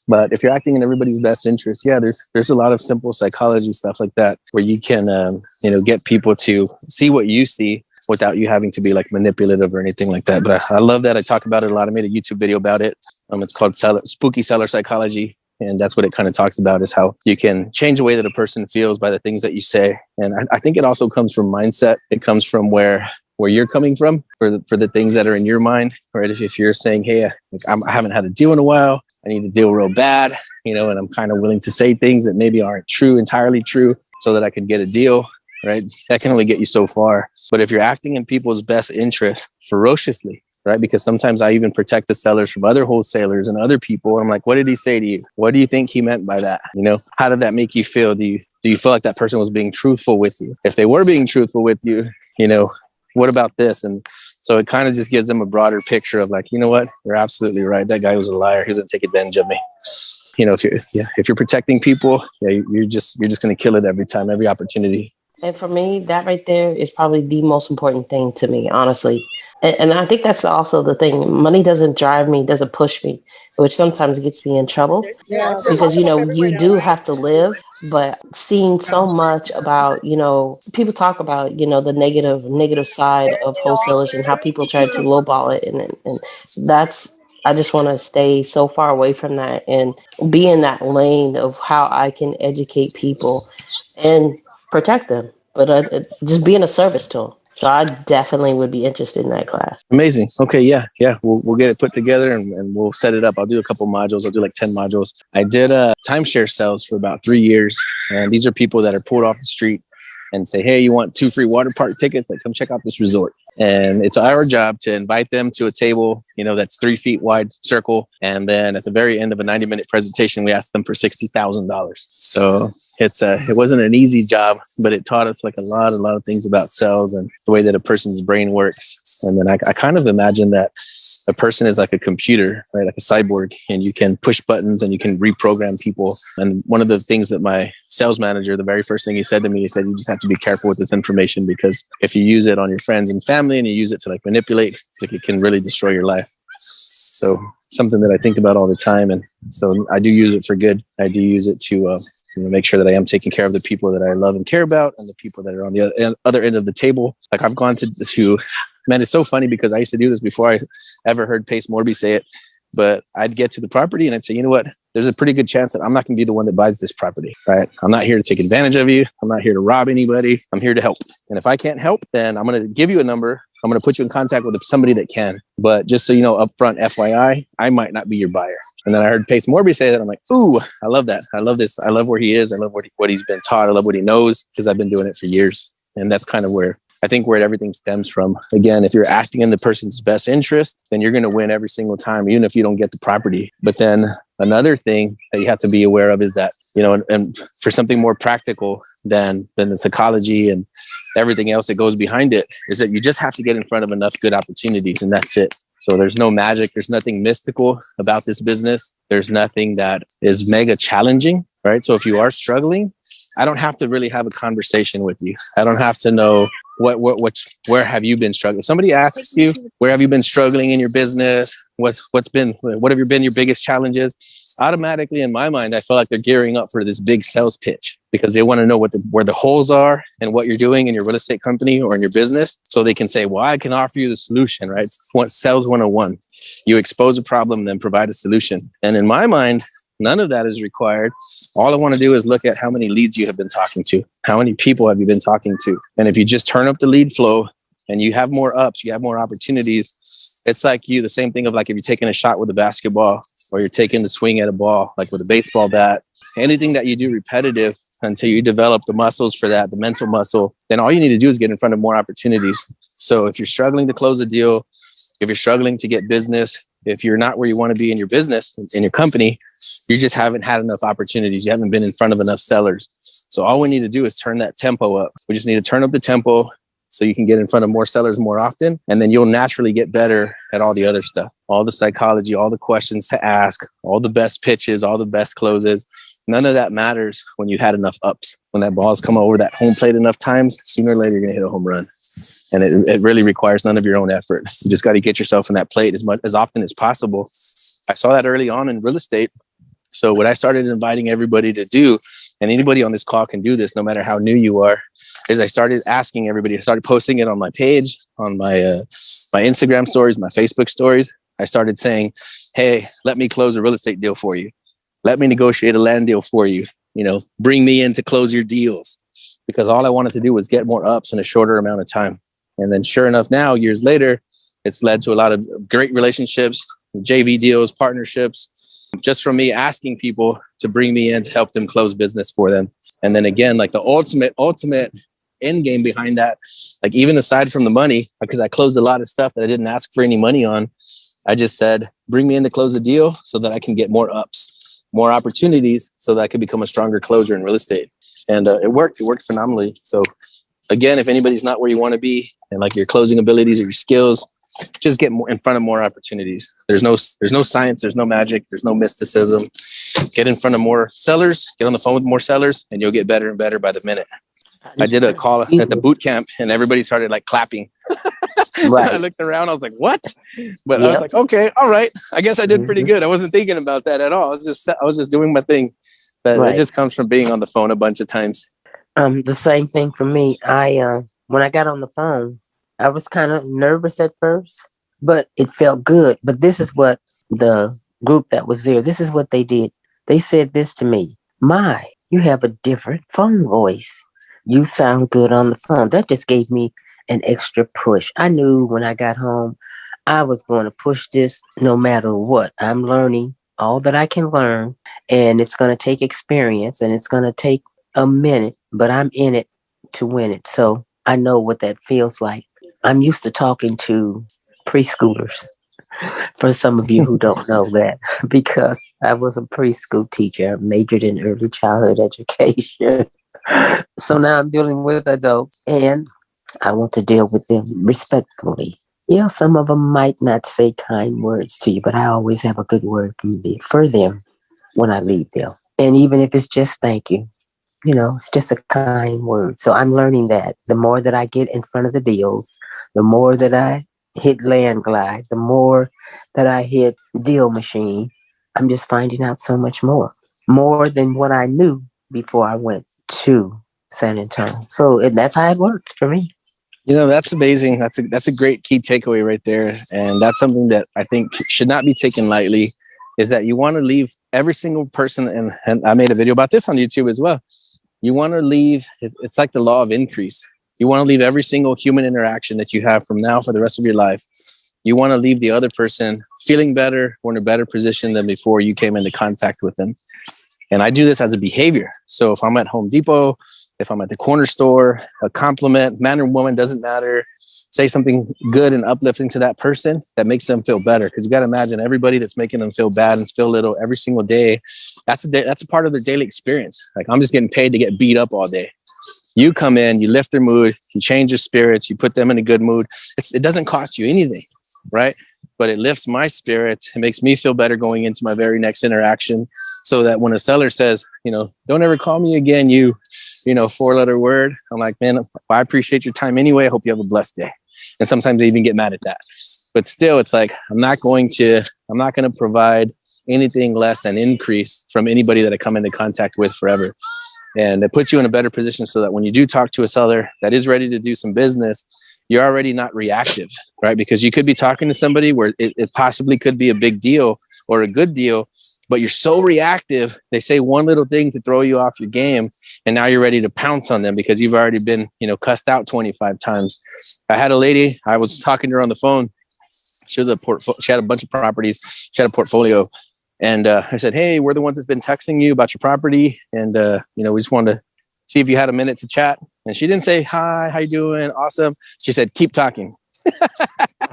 But if you're acting in everybody's best interest, yeah, there's a lot of simple psychology stuff like that where you can, get people to see what you see without you having to be like manipulative or anything like that. But I love that. I talk about it a lot. I made a YouTube video about it. It's called Spooky Seller Psychology. And that's what it kind of talks about, is how you can change the way that a person feels by the things that you say. And I think it also comes from mindset. It comes from where you're coming from for the things that are in your mind, right? If you're saying, hey, I haven't had a deal in a while, I need a deal real bad, and I'm kind of willing to say things that maybe aren't entirely true so that I can get a deal, right? That can only get you so far. But if you're acting in people's best interest ferociously, right? Because sometimes I even protect the sellers from other wholesalers and other people. I'm like, what did he say to you? What do you think he meant by that? How did that make you feel? Do you feel like that person was being truthful with you? If they were being truthful with you, what about this? And so it kind of just gives them a broader picture of like, you know what? You're absolutely right. That guy was a liar. He was going to take advantage of me. If you're protecting people, you're just going to kill it every time, every opportunity. And for me, that right there is probably the most important thing to me, honestly. And I think that's also the thing. Money doesn't drive me, doesn't push me, which sometimes gets me in trouble because, you do have to live. But seeing so much about, people talk about, the negative side of wholesalers and how people try to lowball it. And that's, I just want to stay so far away from that and be in that lane of how I can educate people and protect them, but just being a service to them. So I definitely would be interested in that class. Amazing. Okay. Yeah. We'll get it put together and we'll set it up. I'll do a couple modules. I'll do like 10 modules. I did timeshare sales for about 3 years. And these are people that are pulled off the street and say, hey, you want 2 free water park tickets? Like, come check out this resort. And it's our job to invite them to a table, that's 3 feet wide circle. And then at the very end of a 90-minute presentation, we asked them for $60,000. So it wasn't an easy job, but it taught us like a lot of things about sales and the way that a person's brain works. And then I kind of imagine that a person is like a computer, right? Like a cyborg, and you can push buttons and you can reprogram people. And one of the things that my sales manager, the very first thing he said to me, he said, you just have to be careful with this information, because if you use it on your friends and family and you use it to like manipulate, it's like it can really destroy your life. So something that I think about all the time. And so I do use it for good. I do use it to make sure that I am taking care of the people that I love and care about and the people that are on the other end of the table. Like I've gone to man, it's so funny because I used to do this before I ever heard Pace Morby say it, but I'd get to the property and I'd say, you know what, there's a pretty good chance that I'm not going to be the one that buys this property, right? I'm not here to take advantage of you. I'm not here to rob anybody. I'm here to help. And if I can't help, then I'm going to give you a number. I'm going to put you in contact with somebody that can. But just so you know, upfront, FYI, I might not be your buyer. And then I heard Pace Morby say that. I'm like, ooh, I love that. I love this. I love where he is. I love what he's been taught. I love what he knows, because I've been doing it for years. And that's kind of where I think where everything stems from. Again, if you're acting in the person's best interest, then you're going to win every single time, even if you don't get the property. But then another thing that you have to be aware of is that, and for something more practical than the psychology and everything else that goes behind it, is that you just have to get in front of enough good opportunities, and that's it. So there's no magic. There's nothing mystical about this business. There's nothing that is mega challenging, right? So if you are struggling, I don't have to really have a conversation with you. I don't have to know where have you been struggling. If somebody asks you, where have you been struggling in your business? What have been your biggest challenges? Automatically in my mind, I feel like they're gearing up for this big sales pitch, because they want to know where the holes are and what you're doing in your real estate company or in your business. So they can say, well, I can offer you the solution, right? It's sales 101. You expose a problem, then provide a solution. And in my mind, none of that is required. All I want to do is look at how many leads you have been talking to. How many people have you been talking to? And if you just turn up the lead flow and you have more ups, you have more opportunities, It's like the same thing of like if you're taking a shot with a basketball or you're taking the swing at a ball, like with a baseball bat, anything that you do repetitive until you develop the muscles for that, the mental muscle, then all you need to do is get in front of more opportunities. So if you're struggling to close a deal, if you're struggling to get business, if you're not where you want to be in your business, in your company, you just haven't had enough opportunities. You haven't been in front of enough sellers. So all we need to do is turn that tempo up. We just need to turn up the tempo so you can get in front of more sellers more often. And then you'll naturally get better at all the other stuff, all the psychology, all the questions to ask, all the best pitches, all the best closes. None of that matters when you had enough ups. When that ball's come over that home plate enough times, sooner or later, you're going to hit a home run. And it really requires none of your own effort. You just got to get yourself in that plate as often as possible. I saw that early on in real estate. So what I started inviting everybody to do, and anybody on this call can do this, no matter how new you are, is I started asking everybody. I started posting it on my page, on my my Instagram stories, my Facebook stories. I started saying, hey, let me close a real estate deal for you. Let me negotiate a land deal for you. Bring me in to close your deals. Because all I wanted to do was get more ups in a shorter amount of time. And then sure enough, now, years later, it's led to a lot of great relationships, JV deals, partnerships, just from me asking people to bring me in to help them close business for them. And then again, like the ultimate end game behind that, like even aside from the money, because I closed a lot of stuff that I didn't ask for any money on, I just said, bring me in to close the deal so that I can get more ups, more opportunities so that I could become a stronger closer in real estate. And it worked phenomenally. So again, if anybody's not where you want to be and like your closing abilities or your skills, just get more in front of more opportunities. There's no science, there's no magic, there's no mysticism. Get in front of more sellers, get on the phone with more sellers, and you'll get better and better by the minute. I did a call at the boot camp and everybody started like clapping. Right. I looked around, I was like, what? But I was like, okay, all right. I guess I did pretty good. I wasn't thinking about that at all. I was just doing my thing. But it just comes from being on the phone a bunch of times. The same thing for me. When I got on the phone, I was kind of nervous at first, but it felt good. But this is what the group that was there, this is what they did. They said this to me: "My, you have a different phone voice. You sound good on the phone." That just gave me an extra push. I knew when I got home, I was going to push this no matter what. I'm learning all that I can learn, and it's going to take experience, and it's going to take a minute, but I'm in it to win it. So I know what that feels like. I'm used to talking to preschoolers, for some of you who don't know that, because I was a preschool teacher, majored in early childhood education. So now I'm dealing with adults, and I want to deal with them respectfully. Yeah, some of them might not say kind words to you, but I always have a good word for them when I leave them. And even if it's just thank you, it's just a kind word. So I'm learning that the more that I get in front of the deals, the more that I hit Land Glide, the more that I hit Deal Machine, I'm just finding out so much more than what I knew before I went to San Antonio. So that's how it worked for me. That's amazing. That's a great key takeaway right there. And that's something that I think should not be taken lightly, is that you want to leave every single person, and I made a video about this on YouTube as well. You want to leave, it's like the law of increase. You want to leave every single human interaction that you have from now for the rest of your life. You want to leave the other person feeling better or in a better position than before you came into contact with them. And I do this as a behavior. So if I'm at Home Depot, if I'm at the corner store, a compliment, man or woman, doesn't matter. Say something good and uplifting to that person that makes them feel better. Because you got to imagine everybody that's making them feel bad and feel little every single day. That's a part of their daily experience. Like, I'm just getting paid to get beat up all day. You come in, you lift their mood, you change their spirits, you put them in a good mood. It doesn't cost you anything, right? But it lifts my spirit. It makes me feel better going into my very next interaction. So that when a seller says, don't ever call me again, you 4-letter word, I'm like, man, I appreciate your time anyway. I hope you have a blessed day. And sometimes they even get mad at that. But still, it's like, I'm not going to provide anything less than increase from anybody that I come into contact with forever. And it puts you in a better position so that when you do talk to a seller that is ready to do some business, you're already not reactive, right? Because you could be talking to somebody where it possibly could be a big deal or a good deal, but you're so reactive. They say one little thing to throw you off your game, and now you're ready to pounce on them because you've already been, cussed out 25 times. I had a lady, I was talking to her on the phone, She was she had a bunch of properties. She had a portfolio. And I said, hey, we're the ones that's been texting you about your property. And, we just wanted to see if you had a minute to chat. And she didn't say, hi, how you doing? Awesome. She said, keep talking.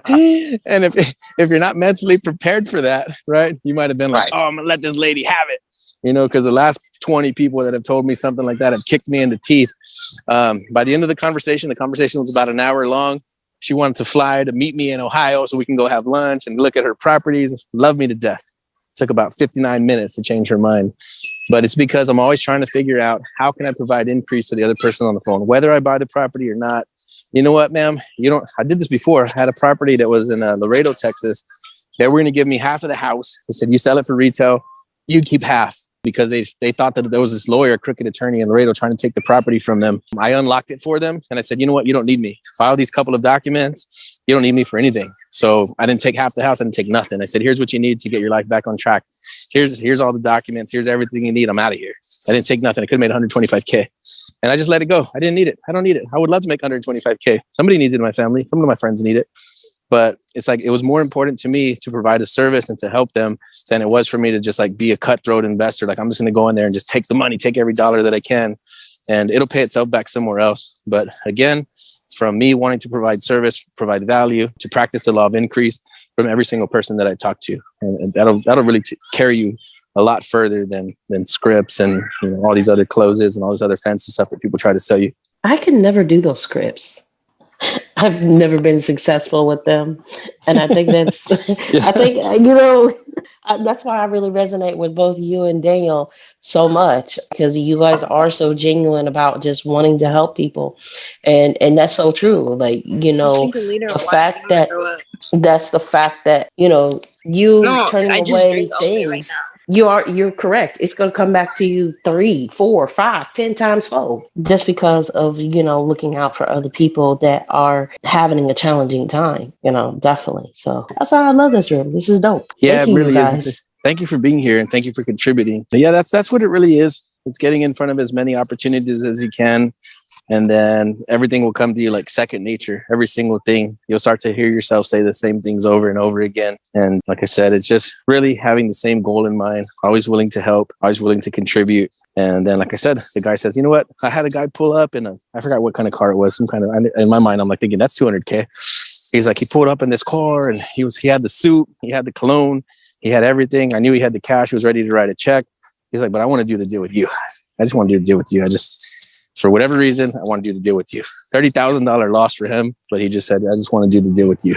And if you're not mentally prepared for that, right, you might have been like, oh, I'm going to let this lady have it. Because the last 20 people that have told me something like that have kicked me in the teeth. By the end of the conversation was about an hour long. She wanted to fly to meet me in Ohio so we can go have lunch and look at her properties. Love me to death. Took about 59 minutes to change her mind. But it's because I'm always trying to figure out how can I provide increase to the other person on the phone, whether I buy the property or not. You know what, ma'am? I did this before. I had a property that was in Laredo, Texas. They were going to give me half of the house. They said, you sell it for retail, you keep half, because they thought that there was this lawyer, crooked attorney in Laredo trying to take the property from them. I unlocked it for them. And I said, you know what? You don't need me. File these couple of documents. You don't need me for anything. So I didn't take half the house. I didn't take nothing. I said, here's what you need to get your life back on track. Here's all the documents. Here's everything you need. I'm out of here. I didn't take nothing. I could have made 125K. And I just let it go. I didn't need it. I don't need it. I would love to make 125K. Somebody needs it in my family. Some of my friends need it. But it's like, it was more important to me to provide a service and to help them than it was for me to just like be a cutthroat investor. Like, I'm just going to go in there and just take the money, take every dollar that I can, and it'll pay itself back somewhere else. But again, from me wanting to provide service, provide value, to practice the law of increase from every single person that I talk to. And that'll really carry you a lot further than scripts and all these other closes and all this other fancy stuff that people try to sell you. I can never do those scripts. I've never been successful with them. And I think that's, that's why I really resonate with both you and Daniel so much, because you guys are so genuine about just wanting to help people. And that's so true. Like, the fact that turning away things. You're correct. It's going to come back to you 3, 4, 5, 10 times fold, just because of, looking out for other people that are having a challenging time, definitely. So that's why I love this room. This is dope. Yeah, it really is. Thank you for being here and thank you for contributing. But yeah, that's what it really is. It's getting in front of as many opportunities as you can. And then everything will come to you like second nature. Every single thing, you'll start to hear yourself say the same things over and over again. And like I said, it's just really having the same goal in mind, always willing to help, always willing to contribute. And then, like I said, the guy says, you know what? I had a guy pull up in I forgot what kind of car it was. In my mind, I'm like thinking that's 200K. He's like, he pulled up in this car and he had the suit, he had the cologne, he had everything. I knew he had the cash. He was ready to write a check. He's like, but I want to do the deal with you. I just want to do the deal with you. For whatever reason, I want to do the deal with you. $30,000 loss for him, but he just said, I just want to do the deal with you.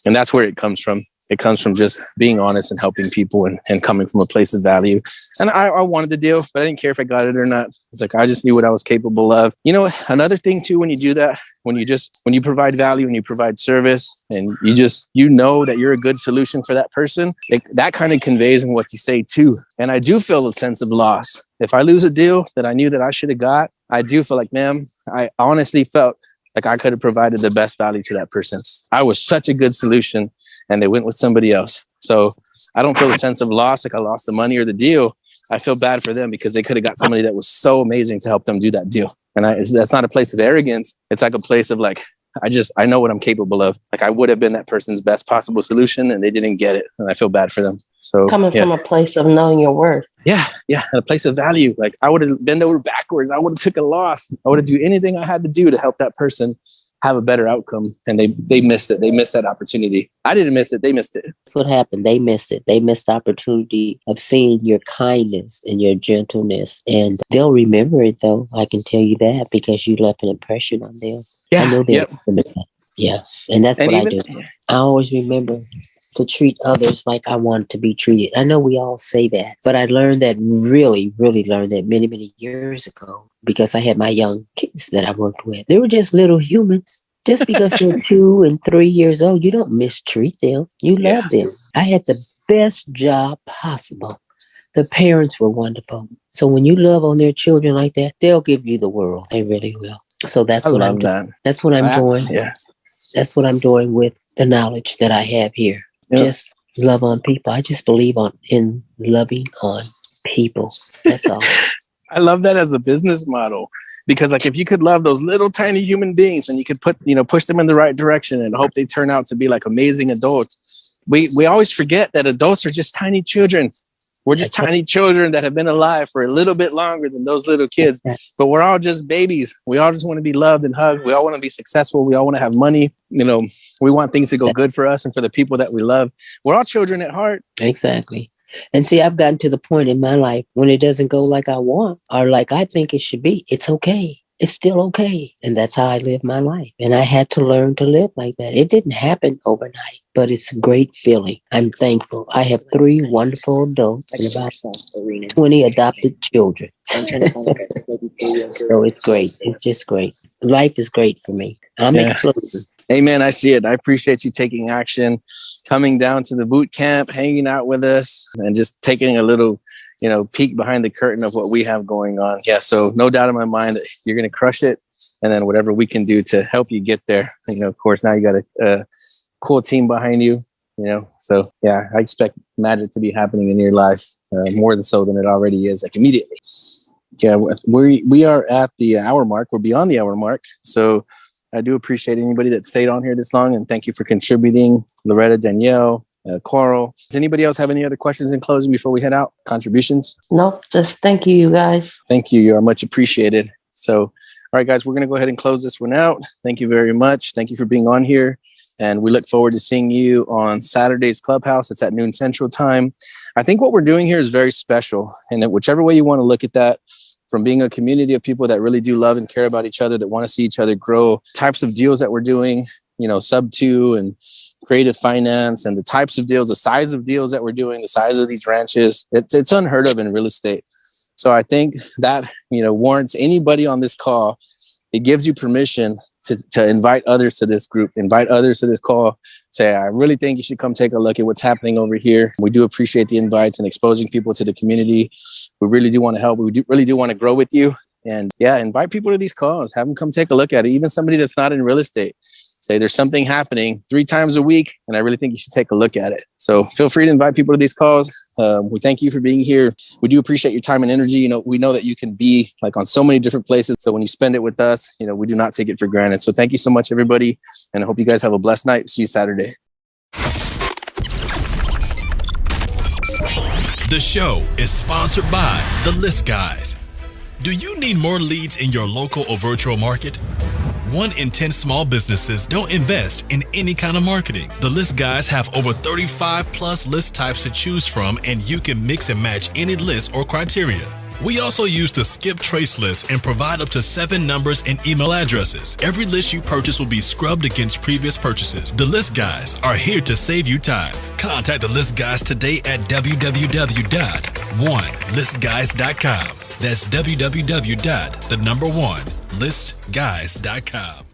And that's where it comes from. It comes from just being honest and helping people and coming from a place of value. And I wanted the deal, but I didn't care if I got it or not. It's like, I just knew what I was capable of. Another thing too, when you do that, when you provide value and you provide service and you know that you're a good solution for that person, that kind of conveys in what you say too. And I do feel a sense of loss. If I lose a deal that I knew that I should have got, I do feel like, ma'am, I honestly felt like I could have provided the best value to that person. I was such a good solution and they went with somebody else. So I don't feel a sense of loss, like I lost the money or the deal. I feel bad for them because they could have got somebody that was so amazing to help them do that deal. And that's not a place of arrogance. It's like a place of like, I know what I'm capable of. Like I would have been that person's best possible solution and they didn't get it. And I feel bad for them. So coming from a place of knowing your worth. Yeah. A place of value. Like I would have bent over backwards. I would have took a loss. I would have do anything I had to do to help that person have a better outcome. And they missed it. They missed that opportunity. I didn't miss it. They missed it. That's what happened. They missed it. They missed the opportunity of seeing your kindness and your gentleness. And they'll remember it though. I can tell you that because you left an impression on them. Yeah. I know they'll remember that. Yeah. And that's what I do. I always remember to treat others like I want to be treated. I know we all say that, but I learned that really learned that many, many years ago because I had my young kids that I worked with. They were just little humans. Just because they're 2 and 3 years old, you don't mistreat them. You love them. I had the best job possible. The parents were wonderful. So when you love on their children like that, they'll give you the world. They really will. So that's what I'm doing. That's what I'm doing. Yeah. That's what I'm doing with the knowledge that I have here. Just love on people. I just believe in loving on people. That's all. I love that as a business model. Because like if you could love those little tiny human beings and you could push them in the right direction and hope they turn out to be like amazing adults. We always forget that adults are just tiny children. We're just tiny children that have been alive for a little bit longer than those little kids, but we're all just babies. We all just want to be loved and hugged. We all want to be successful. We all want to have money. We want things to go good for us and for the people that we love. We're all children at heart. Exactly. And see, I've gotten to the point in my life when it doesn't go like I want or like I think it should be. It's okay. It's still okay. And that's how I live my life. And I had to learn to live like that. It didn't happen overnight, but it's a great feeling. I'm thankful. I have 3 wonderful adults and about 20 adopted children. So it's great. It's just great. Life is great for me. I'm exploding. Amen. I see it. I appreciate you taking action, coming down to the boot camp, hanging out with us, and just taking a little, peek behind the curtain of what we have going on. Yeah. So no doubt in my mind that you're going to crush it. And then whatever we can do to help you get there. Of course, now you got a cool team behind you, So yeah, I expect magic to be happening in your life more than so than it already is, like immediately. Yeah. We are at the hour mark. We're beyond the hour mark. So I do appreciate anybody that stayed on here this long, and thank you for contributing. Loretta, Danielle, Coral. Does anybody else have any other questions in closing before we head out? Contributions? No, just thank you guys. Thank you. You are much appreciated. So, all right, guys, we're going to go ahead and close this one out. Thank you very much. Thank you for being on here. And we look forward to seeing you on Saturday's Clubhouse. It's at noon Central Time. I think what we're doing here is very special. And that whichever way you want to look at that, from being a community of people that really do love and care about each other, that want to see each other grow, types of deals that we're doing, sub 2 and creative finance, and the types of deals, the size of deals that we're doing, the size of these ranches, it's unheard of in real estate. So I think that, warrants anybody on this call. It gives you permission to invite others to this group, invite others to this call. Say, I really think you should come take a look at what's happening over here. We do appreciate the invites and exposing people to the community. We really do want to help. We really do want to grow with you. And yeah, invite people to these calls. Have them come take a look at it. Even somebody that's not in real estate. Say there's something happening 3 times a week, and I really think you should take a look at it. So feel free to invite people to these calls. We thank you for being here. We do appreciate your time and energy. We know that you can be like on so many different places. So when you spend it with us, we do not take it for granted. So thank you so much, everybody. And I hope you guys have a blessed night. See you Saturday. The show is sponsored by The List Guys. Do you need more leads in your local or virtual market? 1 in 10 small businesses don't invest in any kind of marketing. The List Guys have over 35 plus list types to choose from, and you can mix and match any list or criteria. We also use the Skip Trace list and provide up to 7 numbers and email addresses. Every list you purchase will be scrubbed against previous purchases. The List Guys are here to save you time. Contact The List Guys today at www.1listguys.com. That's www.1listguys.com.